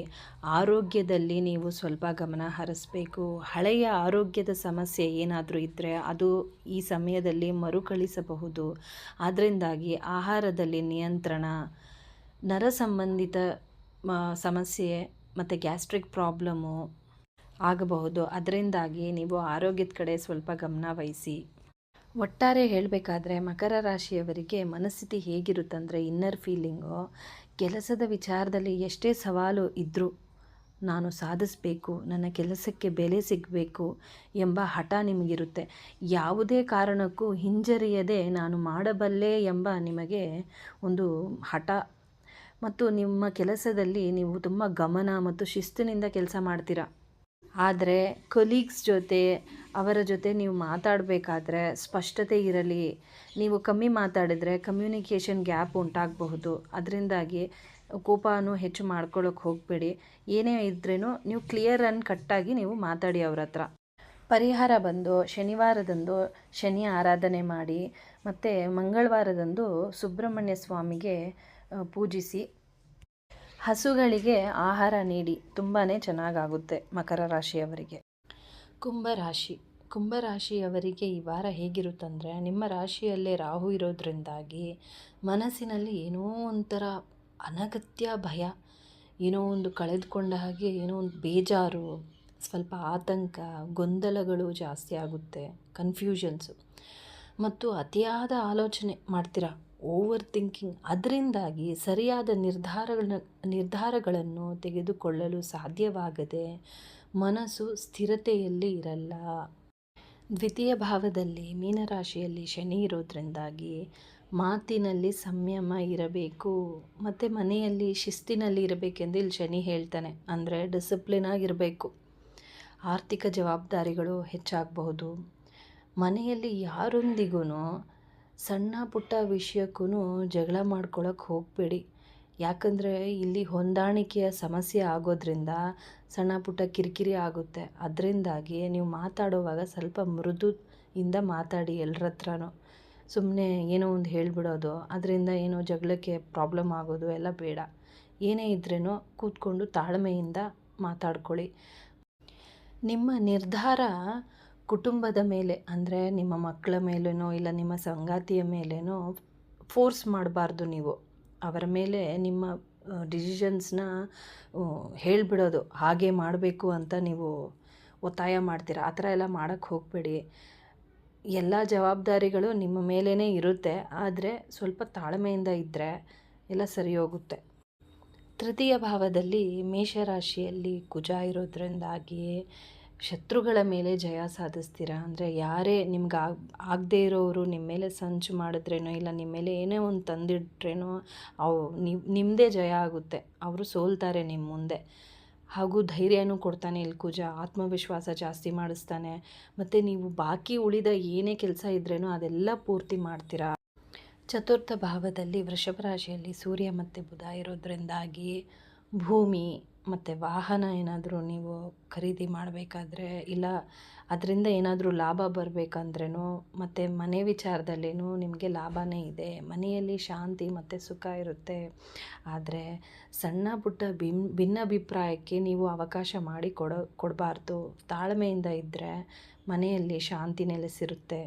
ಆರೋಗ್ಯದಲ್ಲಿ ನೀವು ಸ್ವಲ್ಪ ಗಮನ ಹರಿಸಬೇಕು. ಹಳೆಯ ಆರೋಗ್ಯದ ಸಮಸ್ಯೆ ಏನಾದರೂ ಇದ್ದರೆ ಅದು ಈ ಸಮಯದಲ್ಲಿ ಮರುಕಳಿಸಬಹುದು. ಅದರಿಂದಾಗಿ ಆಹಾರದಲ್ಲಿ ನಿಯಂತ್ರಣ, ನರ ಸಂಬಂಧಿತ ಸಮಸ್ಯೆ ಮತ್ತು ಗ್ಯಾಸ್ಟ್ರಿಕ್ ಪ್ರಾಬ್ಲಮ್ಮು ಆಗಬಹುದು. ಅದರಿಂದಾಗಿ ನೀವು ಆರೋಗ್ಯದ ಕಡೆ ಸ್ವಲ್ಪ ಗಮನ ವಹಿಸಿ. ಒಟ್ಟಾರೆ ಹೇಳಬೇಕಾದ್ರೆ ಮಕರ ರಾಶಿಯವರಿಗೆ ಮನಸ್ಥಿತಿ ಹೇಗಿರುತ್ತಂದರೆ ಇನ್ನರ್ ಫೀಲಿಂಗು, ಕೆಲಸದ ವಿಚಾರದಲ್ಲಿ ಎಷ್ಟೇ ಸವಾಲು ಇದ್ದರೂ ನಾನು ಸಾಧಿಸಬೇಕು, ನನ್ನ ಕೆಲಸಕ್ಕೆ ಬೆಲೆ ಸಿಗಬೇಕು ಎಂಬ ಹಠ ನಿಮಗಿರುತ್ತೆ. ಯಾವುದೇ ಕಾರಣಕ್ಕೂ ಹಿಂಜರಿಯದೆ ನಾನು ಮಾಡಬಲ್ಲೆ ಎಂಬ ನಿಮಗೆ ಒಂದು ಹಠ ಮತ್ತು ನಿಮ್ಮ ಕೆಲಸದಲ್ಲಿ ನೀವು ತುಂಬ ಗಮನ ಮತ್ತು ಶಿಸ್ತಿನಿಂದ ಕೆಲಸ ಮಾಡ್ತೀರಾ. ಆದರೆ ಕೊಲೀಗ್ಸ್ ಜೊತೆ ಅವರ ಜೊತೆ ನೀವು ಮಾತಾಡಬೇಕಾದ್ರೆ ಸ್ಪಷ್ಟತೆ ಇರಲಿ. ನೀವು ಕಮ್ಮಿ ಮಾತಾಡಿದರೆ ಕಮ್ಯುನಿಕೇಷನ್ ಗ್ಯಾಪ್ ಉಂಟಾಗಬಹುದು. ಅದರಿಂದಾಗಿ ಕೋಪನೂ ಹೆಚ್ಚು ಮಾಡ್ಕೊಳ್ಳೋಕೆ ಹೋಗಬೇಡಿ. ಏನೇ ಇದ್ರೂ ನೀವು ಕ್ಲಿಯರ್ ಆ್ಯಂಡ್ ಕಟ್ಟಾಗಿ ನೀವು ಮಾತಾಡಿ ಅವ್ರ ಹತ್ರ. ಪರಿಹಾರ ಬಂದು ಶನಿವಾರದಂದು ಶನಿ ಆರಾಧನೆ ಮಾಡಿ ಮತ್ತು ಮಂಗಳವಾರದಂದು ಸುಬ್ರಹ್ಮಣ್ಯ ಸ್ವಾಮಿಗೆ ಪೂಜಿಸಿ, ಹಸುಗಳಿಗೆ ಆಹಾರ ನೀಡಿ. ತುಂಬಾ ಚೆನ್ನಾಗಾಗುತ್ತೆ ಮಕರ ರಾಶಿಯವರಿಗೆ. ಕುಂಭರಾಶಿಯವರಿಗೆ ಈ ವಾರ ಹೇಗಿರುತ್ತಂದರೆ ನಿಮ್ಮ ರಾಶಿಯಲ್ಲೇ ರಾಹು ಇರೋದ್ರಿಂದಾಗಿ ಮನಸ್ಸಿನಲ್ಲಿ ಏನೋ ಒಂಥರ ಅನಗತ್ಯ ಭಯ, ಏನೋ ಒಂದು ಕಳೆದುಕೊಂಡ ಹಾಗೆ ಏನೋ ಒಂದು ಬೇಜಾರು, ಸ್ವಲ್ಪ ಆತಂಕ, ಗೊಂದಲಗಳು ಜಾಸ್ತಿ ಆಗುತ್ತೆ, ಕನ್ಫ್ಯೂಷನ್ಸು ಮತ್ತು ಅತಿಯಾದ ಆಲೋಚನೆ ಮಾಡ್ತೀರಾ, ಓವರ್ ಥಿಂಕಿಂಗ್. ಅದರಿಂದಾಗಿ ಸರಿಯಾದ ನಿರ್ಧಾರಗಳನ್ನು ತೆಗೆದುಕೊಳ್ಳಲು ಸಾಧ್ಯವಾಗದೆ ಮನಸ್ಸು ಸ್ಥಿರತೆಯಲ್ಲಿ ಇರಲ್ಲ. ದ್ವಿತೀಯ ಭಾವದಲ್ಲಿ ಮೀನರಾಶಿಯಲ್ಲಿ ಶನಿ ಇರೋದ್ರಿಂದಾಗಿ ಮಾತಿನಲ್ಲಿ ಸಂಯಮ ಇರಬೇಕು ಮತ್ತು ಮನೆಯಲ್ಲಿ ಶಿಸ್ತಿನಲ್ಲಿ ಇರಬೇಕೆಂದು ಇಲ್ಲಿ ಶನಿ ಹೇಳ್ತಾನೆ. ಅಂದರೆ ಡಿಸಿಪ್ಲಿನ್ ಆಗಿರಬೇಕು. ಆರ್ಥಿಕ ಜವಾಬ್ದಾರಿಗಳು ಹೆಚ್ಚಾಗಬಹುದು. ಮನೆಯಲ್ಲಿ ಯಾರೊಂದಿಗೂ ಸಣ್ಣ ಪುಟ್ಟ ವಿಷಯಕ್ಕೂ ಜಗಳ ಮಾಡ್ಕೊಳ್ಳೋಕೆ ಹೋಗಬೇಡಿ. ಯಾಕಂದರೆ ಇಲ್ಲಿ ಹೊಂದಾಣಿಕೆಯ ಸಮಸ್ಯೆ ಆಗೋದ್ರಿಂದ ಸಣ್ಣ ಪುಟ್ಟ ಕಿರಿಕಿರಿ ಆಗುತ್ತೆ. ಅದರಿಂದಾಗಿ ನೀವು ಮಾತಾಡುವಾಗ ಸ್ವಲ್ಪ ಮೃದುಯಿಂದ ಮಾತಾಡಿ. ಎಲ್ಲರ ಹತ್ರನೂ ಸುಮ್ಮನೆ ಏನೋ ಒಂದು ಹೇಳಿಬಿಡೋದು, ಅದರಿಂದ ಏನೋ ಜಗಳಕ್ಕೆ ಪ್ರಾಬ್ಲಮ್ ಆಗೋದು ಎಲ್ಲ ಬೇಡ. ಏನೇ ಇದ್ರೂ ಕೂತ್ಕೊಂಡು ತಾಳ್ಮೆಯಿಂದ ಮಾತಾಡ್ಕೊಳ್ಳಿ. ನಿಮ್ಮ ನಿರ್ಧಾರ ಕುಟುಂಬದ ಮೇಲೆ ಅಂದರೆ ನಿಮ್ಮ ಮಕ್ಕಳ ಮೇಲೇನೋ ಇಲ್ಲ ನಿಮ್ಮ ಸಂಗಾತಿಯ ಮೇಲೇನೋ ಫೋರ್ಸ್ ಮಾಡಬಾರ್ದು. ನೀವು ಅವರ ಮೇಲೆ ನಿಮ್ಮ ಡಿಸಿಷನ್ಸ್ನ ಹೇಳಿಬಿಡೋದು, ಹಾಗೆ ಮಾಡಬೇಕು ಅಂತ ನೀವು ಒತ್ತಾಯ ಮಾಡ್ತೀರಾ. ಆ ಥರ ಎಲ್ಲ ಮಾಡೋಕ್ಕೆ ಹೋಗಬೇಡಿ. ಎಲ್ಲ ಜವಾಬ್ದಾರಿಗಳು ನಿಮ್ಮ ಮೇಲೇ ಇರುತ್ತೆ. ಆದರೆ ಸ್ವಲ್ಪ ತಾಳ್ಮೆಯಿಂದ ಇದ್ದರೆ ಎಲ್ಲ ಸರಿ ಹೋಗುತ್ತೆ. ತೃತೀಯ ಭಾವದಲ್ಲಿ ಮೇಷರಾಶಿಯಲ್ಲಿ ಕುಜ ಇರೋದ್ರಿಂದಾಗಿ ಶತ್ರುಗಳ ಮೇಲೆ ಜಯ ಸಾಧಿಸ್ತೀರಾ. ಅಂದರೆ ಯಾರೇ ನಿಮ್ಗೆ ಆಗದೇ ಇರೋರು ನಿಮ್ಮ ಮೇಲೆ ಸಂಚು ಮಾಡಿದ್ರೇನೋ ಇಲ್ಲ ನಿಮ್ಮ ಮೇಲೆ ಏನೇ ಒಂದು ತಂದಿಟ್ರೇನೋ ನಿಮ್ಮದೇ ಜಯ ಆಗುತ್ತೆ. ಅವರು ಸೋಲ್ತಾರೆ ನಿಮ್ಮ ಮುಂದೆ. ಹಾಗೂ ಧೈರ್ಯನೂ ಕೊಡ್ತಾನೆ ಇಲ್ಲಿ ಕುಜ. ಆತ್ಮವಿಶ್ವಾಸ ಜಾಸ್ತಿ ಮಾಡಿಸ್ತಾನೆ. ಮತ್ತು ನೀವು ಬಾಕಿ ಉಳಿದ ಏನೇ ಕೆಲಸ ಇದ್ರೇನೋ ಅದೆಲ್ಲ ಪೂರ್ತಿ ಮಾಡ್ತೀರಾ. ಚತುರ್ಥ ಭಾವದಲ್ಲಿ ವೃಷಭ ರಾಶಿಯಲ್ಲಿ ಸೂರ್ಯ ಮತ್ತು ಬುಧ ಇರೋದ್ರಿಂದಾಗಿ ಭೂಮಿ ಮತ್ತು ವಾಹನ ಏನಾದರೂ ನೀವು ಖರೀದಿ ಮಾಡಬೇಕಾದ್ರೆ ಇಲ್ಲ ಅದರಿಂದ ಏನಾದರೂ ಲಾಭ ಬರಬೇಕಂದ್ರೂ ಮತ್ತು ಮನೆ ವಿಚಾರದಲ್ಲಿನೂ ನಿಮಗೆ ಲಾಭವೇ ಇದೆ. ಮನೆಯಲ್ಲಿ ಶಾಂತಿ ಮತ್ತು ಸುಖ ಇರುತ್ತೆ. ಆದರೆ ಸಣ್ಣ ಪುಟ್ಟ ಭಿನ್ನಾಭಿಪ್ರಾಯಕ್ಕೆ ನೀವು ಅವಕಾಶ ಮಾಡಿ ಕೊಡಬಾರ್ದು. ತಾಳ್ಮೆಯಿಂದ ಇದ್ದರೆ ಮನೆಯಲ್ಲಿ ಶಾಂತಿ ನೆಲೆಸಿರುತ್ತೆ.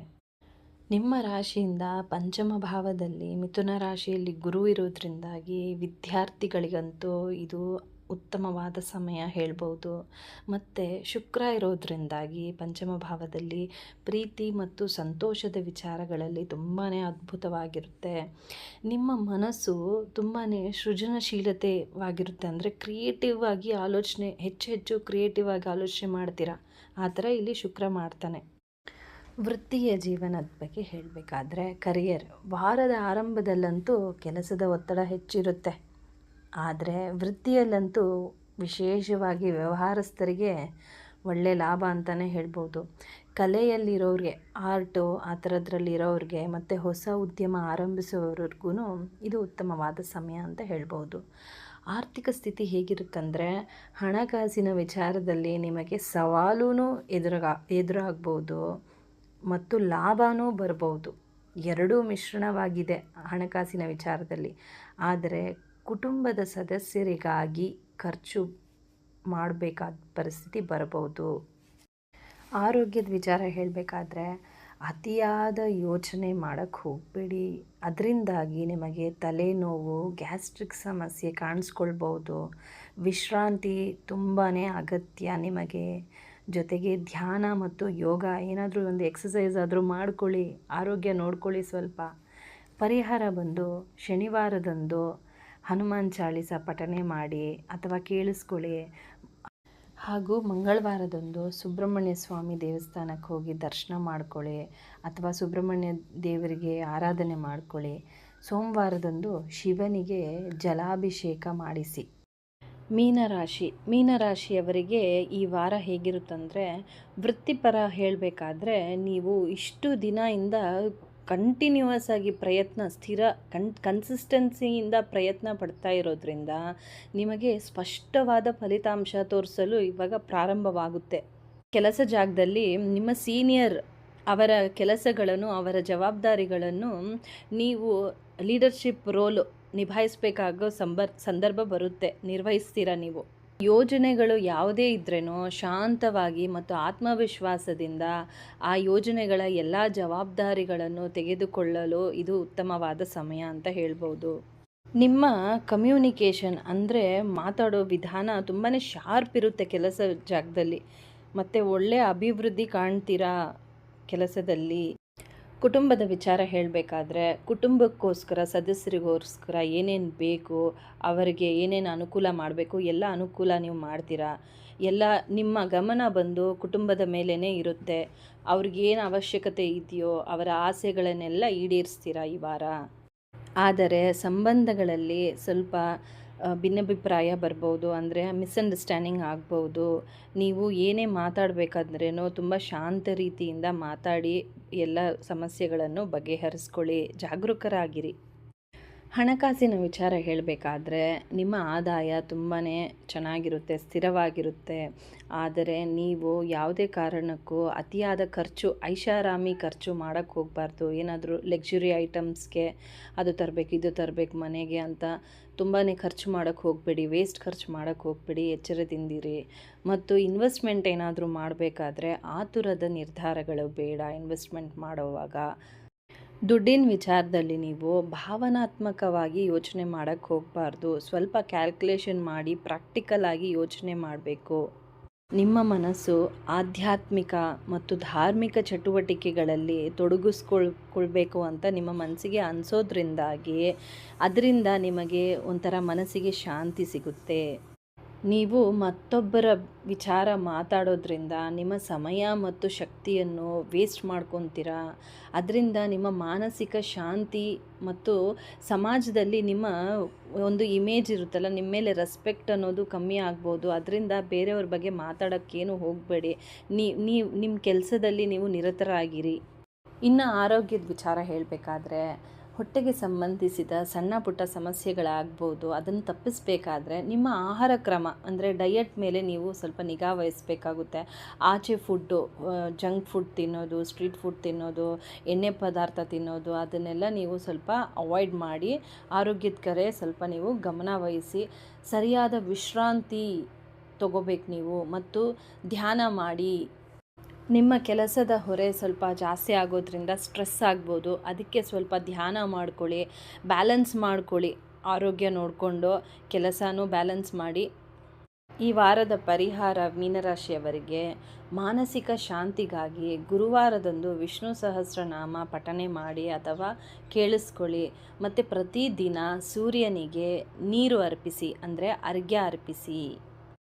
ನಿಮ್ಮ ರಾಶಿಯಿಂದ ಪಂಚಮ ಭಾವದಲ್ಲಿ ಮಿಥುನ ರಾಶಿಯಲ್ಲಿ ಗುರು ಇರೋದ್ರಿಂದಾಗಿ ವಿದ್ಯಾರ್ಥಿಗಳಿಗಂತೂ ಇದು ಉತ್ತಮವಾದ ಸಮಯ ಹೇಳ್ಬೋದು. ಮತ್ತು ಶುಕ್ರ ಇರೋದ್ರಿಂದಾಗಿ ಪಂಚಮ ಭಾವದಲ್ಲಿ ಪ್ರೀತಿ ಮತ್ತು ಸಂತೋಷದ ವಿಚಾರಗಳಲ್ಲಿ ತುಂಬಾ ಅದ್ಭುತವಾಗಿರುತ್ತೆ. ನಿಮ್ಮ ಮನಸ್ಸು ತುಂಬಾ ಸೃಜನಶೀಲತೆವಾಗಿರುತ್ತೆ. ಅಂದರೆ ಕ್ರಿಯೇಟಿವ್ ಆಗಿ ಹೆಚ್ಚು ಕ್ರಿಯೇಟಿವ್ ಆಗಿ ಆಲೋಚನೆ ಮಾಡ್ತೀರಾ. ಆ ಥರ ಇಲ್ಲಿ ಶುಕ್ರ ಮಾಡ್ತಾನೆ. ವೃತ್ತಿಯ ಜೀವನದ ಬಗ್ಗೆ ಹೇಳಬೇಕಾದ್ರೆ ಕರಿಯರ್ ವಾರದ ಆರಂಭದಲ್ಲಂತೂ ಕೆಲಸದ ಒತ್ತಡ ಹೆಚ್ಚಿರುತ್ತೆ. ಆದರೆ ವೃತ್ತಿಯಲ್ಲಂತೂ ವಿಶೇಷವಾಗಿ ವ್ಯವಹಾರಸ್ಥರಿಗೆ ಒಳ್ಳೆಯ ಲಾಭ ಅಂತಲೇ ಹೇಳ್ಬೋದು. ಕಲೆಯಲ್ಲಿರೋರಿಗೆ, ಆರ್ಟು ಆ ಥರದ್ರಲ್ಲಿರೋರಿಗೆ ಮತ್ತು ಹೊಸ ಉದ್ಯಮ ಆರಂಭಿಸೋವ್ರಿಗೂ ಇದು ಉತ್ತಮವಾದ ಸಮಯ ಅಂತ ಹೇಳ್ಬೋದು. ಆರ್ಥಿಕ ಸ್ಥಿತಿ ಹೇಗಿರುತ್ತಂದರೆ ಹಣಕಾಸಿನ ವಿಚಾರದಲ್ಲಿ ನಿಮಗೆ ಸವಾಲೂ ಎದುರಾಗ್ಬೋದು ಮತ್ತು ಲಾಭವೂ ಬರ್ಬೋದು. ಎರಡೂ ಮಿಶ್ರಣವಾಗಿದೆ ಹಣಕಾಸಿನ ವಿಚಾರದಲ್ಲಿ. ಆದರೆ ಕುಟುಂಬದ ಸದಸ್ಯರಿಗಾಗಿ ಖರ್ಚು ಮಾಡಬೇಕಾದ ಪರಿಸ್ಥಿತಿ ಬರಬಹುದು. ಆರೋಗ್ಯದ ವಿಚಾರ ಹೇಳಬೇಕಾದ್ರೆ ಅತಿಯಾದ ಯೋಚನೆ ಮಾಡೋಕ್ಕೆ ಹೋಗಬೇಡಿ. ಅದರಿಂದಾಗಿ ನಿಮಗೆ ತಲೆನೋವು, ಗ್ಯಾಸ್ಟ್ರಿಕ್ ಸಮಸ್ಯೆ ಕಾಣಿಸ್ಕೊಳ್ಬೋದು. ವಿಶ್ರಾಂತಿ ತುಂಬಾ ಅಗತ್ಯ ನಿಮಗೆ. ಜೊತೆಗೆ ಧ್ಯಾನ ಮತ್ತು ಯೋಗ ಏನಾದರೂ ಒಂದು ಎಕ್ಸಸೈಸ್ ಆದರೂ ಮಾಡ್ಕೊಳ್ಳಿ, ಆರೋಗ್ಯ ನೋಡ್ಕೊಳ್ಳಿ ಸ್ವಲ್ಪ. ಪರಿಹಾರ ಬಂದು ಶನಿವಾರದಂದು ಹನುಮಾನ್ ಚಾಲೀಸ ಪಠನೆ ಮಾಡಿ ಅಥವಾ ಕೇಳಿಸ್ಕೊಳ್ಳಿ. ಹಾಗೂ ಮಂಗಳವಾರದಂದು ಸುಬ್ರಹ್ಮಣ್ಯ ಸ್ವಾಮಿ ದೇವಸ್ಥಾನಕ್ಕೆ ಹೋಗಿ ದರ್ಶನ ಮಾಡ್ಕೊಳ್ಳಿ ಅಥವಾ ಸುಬ್ರಹ್ಮಣ್ಯ ದೇವರಿಗೆ ಆರಾಧನೆ ಮಾಡ್ಕೊಳ್ಳಿ. ಸೋಮವಾರದಂದು ಶಿವನಿಗೆ ಜಲಾಭಿಷೇಕ ಮಾಡಿಸಿ. ಮೀನರಾಶಿಯವರಿಗೆ ಈ ವಾರ ಹೇಗಿರುತ್ತಂದರೆ ವೃತ್ತಿಪರ ಹೇಳಬೇಕಾದ್ರೆ ನೀವು ಇಷ್ಟು ದಿನದಿಂದ ಕಂಟಿನ್ಯೂಯಸ್ ಆಗಿ ಕನ್ಸಿಸ್ಟೆನ್ಸಿಯಿಂದ ಪ್ರಯತ್ನ ಪಡ್ತಾ ಇರೋದ್ರಿಂದ ನಿಮಗೆ ಸ್ಪಷ್ಟವಾದ ಫಲಿತಾಂಶ ತೋರಿಸಲು ಇವಾಗ ಪ್ರಾರಂಭವಾಗುತ್ತೆ. ಕೆಲಸ ಜಾಗದಲ್ಲಿ ನಿಮ್ಮ ಸೀನಿಯರ್ ಅವರ ಕೆಲಸಗಳನ್ನು, ಅವರ ಜವಾಬ್ದಾರಿಗಳನ್ನು ನೀವು ಲೀಡರ್ಶಿಪ್ ರೋಲ್ ನಿಭಾಯಿಸಬೇಕಾಗೋ ಸಂದರ್ಭ ಬರುತ್ತೆ, ನಿರ್ವಹಿಸ್ತೀರ ನೀವು. ಯೋಜನೆಗಳು ಯಾವುದೇ ಇದ್ರೇನೋ ಶಾಂತವಾಗಿ ಮತ್ತು ಆತ್ಮವಿಶ್ವಾಸದಿಂದ ಆ ಯೋಜನೆಗಳ ಎಲ್ಲ ಜವಾಬ್ದಾರಿಗಳನ್ನು ತೆಗೆದುಕೊಳ್ಳಲು ಇದು ಉತ್ತಮವಾದ ಸಮಯ ಅಂತ ಹೇಳ್ಬೋದು. ನಿಮ್ಮ ಕಮ್ಯುನಿಕೇಷನ್ ಅಂದರೆ ಮಾತಾಡೋ ವಿಧಾನ ತುಂಬಾ ಶಾರ್ಪ್ ಇರುತ್ತೆ ಕೆಲಸ ಜಾಗದಲ್ಲಿ ಮತ್ತು ಒಳ್ಳೆಯ ಅಭಿವೃದ್ಧಿ ಕಾಣ್ತೀರಾ ಕೆಲಸದಲ್ಲಿ. ಕುಟುಂಬದ ವಿಚಾರ ಹೇಳಬೇಕಾದ್ರೆ ಕುಟುಂಬಕ್ಕೋಸ್ಕರ, ಸದಸ್ಯರಿಗೋಸ್ಕರ ಏನೇನು ಬೇಕು, ಅವರಿಗೆ ಏನೇನು ಅನುಕೂಲ ಮಾಡಬೇಕು ಎಲ್ಲ ಅನುಕೂಲ ನೀವು ಮಾಡ್ತೀರಾ. ಎಲ್ಲ ನಿಮ್ಮ ಗಮನ ಬಂದು ಕುಟುಂಬದ ಮೇಲೇ ಇರುತ್ತೆ. ಅವ್ರಿಗೇನು ಅವಶ್ಯಕತೆ ಇದೆಯೋ ಅವರ ಆಸೆಗಳನ್ನೆಲ್ಲ ಈಡೇರಿಸ್ತೀರಾ ಈ ವಾರ. ಆದರೆ ಸಂಬಂಧಗಳಲ್ಲಿ ಸ್ವಲ್ಪ ಭಿನ್ನಾಭಿಪ್ರಾಯ ಬರ್ಬೋದು, ಅಂದರೆ ಮಿಸ್ಅಂಡರ್ಸ್ಟ್ಯಾಂಡಿಂಗ್ ಆಗ್ಬೋದು. ನೀವು ಏನೇ ಮಾತಾಡಬೇಕಾದ್ರೇನೋ ತುಂಬ ಶಾಂತ ರೀತಿಯಿಂದ ಮಾತಾಡಿ ಎಲ್ಲ ಸಮಸ್ಯೆಗಳನ್ನು ಬಗೆಹರಿಸ್ಕೊಳ್ಳಿ, ಜಾಗರೂಕರಾಗಿರಿ. ಹಣಕಾಸಿನ ವಿಚಾರ ಹೇಳಬೇಕಾದ್ರೆ ನಿಮ್ಮ ಆದಾಯ ತುಂಬಾ ಚೆನ್ನಾಗಿರುತ್ತೆ, ಸ್ಥಿರವಾಗಿರುತ್ತೆ. ಆದರೆ ನೀವು ಯಾವುದೇ ಕಾರಣಕ್ಕೂ ಅತಿಯಾದ ಖರ್ಚು, ಐಷಾರಾಮಿ ಖರ್ಚು ಮಾಡೋಕ್ಕೆ ಹೋಗಬಾರ್ದು. ಏನಾದರೂ ಲಕ್ಸುರಿ ಐಟಮ್ಸ್ಗೆ ಅದು ತರಬೇಕು, ಇದು ತರಬೇಕು ಮನೆಗೆ ಅಂತ ತುಂಬಾ ಖರ್ಚು ಮಾಡೋಕ್ಕೆ ಹೋಗಬೇಡಿ, ವೇಸ್ಟ್ ಖರ್ಚು ಮಾಡೋಕ್ಕೆ ಹೋಗಬೇಡಿ, ಎಚ್ಚರದಿಂದಿರಿ. ಮತ್ತು ಇನ್ವೆಸ್ಟ್ಮೆಂಟ್ ಏನಾದರೂ ಮಾಡಬೇಕಾದ್ರೆ ಆತುರದ ನಿರ್ಧಾರಗಳು ಬೇಡ. ಇನ್ವೆಸ್ಟ್ಮೆಂಟ್ ಮಾಡುವಾಗ ದುಡ್ಡಿನ ವಿಚಾರದಲ್ಲಿ ನೀವು ಭಾವನಾತ್ಮಕವಾಗಿ ಯೋಚನೆ ಮಾಡೋಕ್ಕೆ ಹೋಗಬಾರ್ದು. ಸ್ವಲ್ಪ ಕ್ಯಾಲ್ಕುಲೇಷನ್ ಮಾಡಿ ಪ್ರಾಕ್ಟಿಕಲ್ ಆಗಿ ಯೋಚನೆ ಮಾಡಬೇಕು. ನಿಮ್ಮ ಮನಸ್ಸು ಆಧ್ಯಾತ್ಮಿಕ ಮತ್ತು ಧಾರ್ಮಿಕ ಚಟುವಟಿಕೆಗಳಲ್ಲಿ ತೊಡಗಿಸ್ಕೊಳ್ಬೇಕು ಅಂತ ನಿಮ್ಮ ಮನಸ್ಸಿಗೆ ಅನಿಸೋದ್ರಿಂದಾಗಿ ಅದರಿಂದ ನಿಮಗೆ ಒಂಥರ ಮನಸ್ಸಿಗೆ ಶಾಂತಿ ಸಿಗುತ್ತೆ. ನೀವು ಮತ್ತೊಬ್ಬರ ವಿಚಾರ ಮಾತಾಡೋದ್ರಿಂದ ನಿಮ್ಮ ಸಮಯ ಮತ್ತು ಶಕ್ತಿಯನ್ನು ವೇಸ್ಟ್ ಮಾಡ್ಕೊತೀರಾ. ಅದರಿಂದ ನಿಮ್ಮ ಮಾನಸಿಕ ಶಾಂತಿ ಮತ್ತು ಸಮಾಜದಲ್ಲಿ ನಿಮ್ಮ ಒಂದು ಇಮೇಜ್ ಇರುತ್ತಲ್ಲ, ನಿಮ್ಮ ಮೇಲೆ ರೆಸ್ಪೆಕ್ಟ್ ಅನ್ನೋದು ಕಮ್ಮಿ ಆಗ್ಬೋದು. ಅದರಿಂದ ಬೇರೆಯವ್ರ ಬಗ್ಗೆ ಮಾತಾಡೋಕ್ಕೇನು ಹೋಗಬೇಡಿ. ನಿಮ್ಮ ಕೆಲಸದಲ್ಲಿ ನೀವು ನಿರತರಾಗಿರಿ. ಇನ್ನು ಆರೋಗ್ಯದ ವಿಚಾರ ಹೇಳಬೇಕಾದ್ರೆ ಹೊಟ್ಟೆಗೆ ಸಂಬಂಧಿಸಿದ ಸಣ್ಣ ಪುಟ್ಟ ಸಮಸ್ಯೆಗಳಾಗ್ಬೋದು. ಅದನ್ನು ತಪ್ಪಿಸಬೇಕಾದ್ರೆ ನಿಮ್ಮ ಆಹಾರ ಕ್ರಮ ಅಂದರೆ ಡಯಟ್ ಮೇಲೆ ನೀವು ಸ್ವಲ್ಪ ನಿಗಾ ವಹಿಸಬೇಕಾಗುತ್ತೆ. ಆಚೆ ಫುಡ್ಡು, ಜಂಕ್ ಫುಡ್ ತಿನ್ನೋದು, ಸ್ಟ್ರೀಟ್ ಫುಡ್ ತಿನ್ನೋದು, ಎಣ್ಣೆ ಪದಾರ್ಥ ತಿನ್ನೋದು ಅದನ್ನೆಲ್ಲ ನೀವು ಸ್ವಲ್ಪ ಅವಾಯ್ಡ್ ಮಾಡಿ ಆರೋಗ್ಯದ ಕಡೆ ಸ್ವಲ್ಪ ನೀವು ಗಮನ ವಹಿಸಿ ಸರಿಯಾದ ವಿಶ್ರಾಂತಿ ತಗೋಬೇಕು ನೀವು ಮತ್ತು ಧ್ಯಾನ ಮಾಡಿ. ನಿಮ್ಮ ಕೆಲಸದ ಹೊರೆ ಸ್ವಲ್ಪ ಜಾಸ್ತಿ ಆಗೋದ್ರಿಂದ ಸ್ಟ್ರೆಸ್ ಆಗ್ಬೋದು. ಅದಕ್ಕೆ ಸ್ವಲ್ಪ ಧ್ಯಾನ ಮಾಡ್ಕೊಳ್ಳಿ, ಬ್ಯಾಲೆನ್ಸ್ ಮಾಡ್ಕೊಳ್ಳಿ. ಆರೋಗ್ಯ ನೋಡಿಕೊಂಡು ಕೆಲಸನೂ ಬ್ಯಾಲೆನ್ಸ್ ಮಾಡಿ. ಈ ವಾರದ ಪರಿಹಾರ ಮೀನರಾಶಿಯವರಿಗೆ ಮಾನಸಿಕ ಶಾಂತಿಗಾಗಿ ಗುರುವಾರದಂದು ವಿಷ್ಣು ಸಹಸ್ರನಾಮ ಪಠನೆ ಮಾಡಿ ಅಥವಾ ಕೇಳಿಸ್ಕೊಳ್ಳಿ. ಮತ್ತು ಪ್ರತಿದಿನ ಸೂರ್ಯನಿಗೆ ನೀರು ಅರ್ಪಿಸಿ, ಅಂದರೆ ಅರ್ಘ್ಯ ಅರ್ಪಿಸಿ.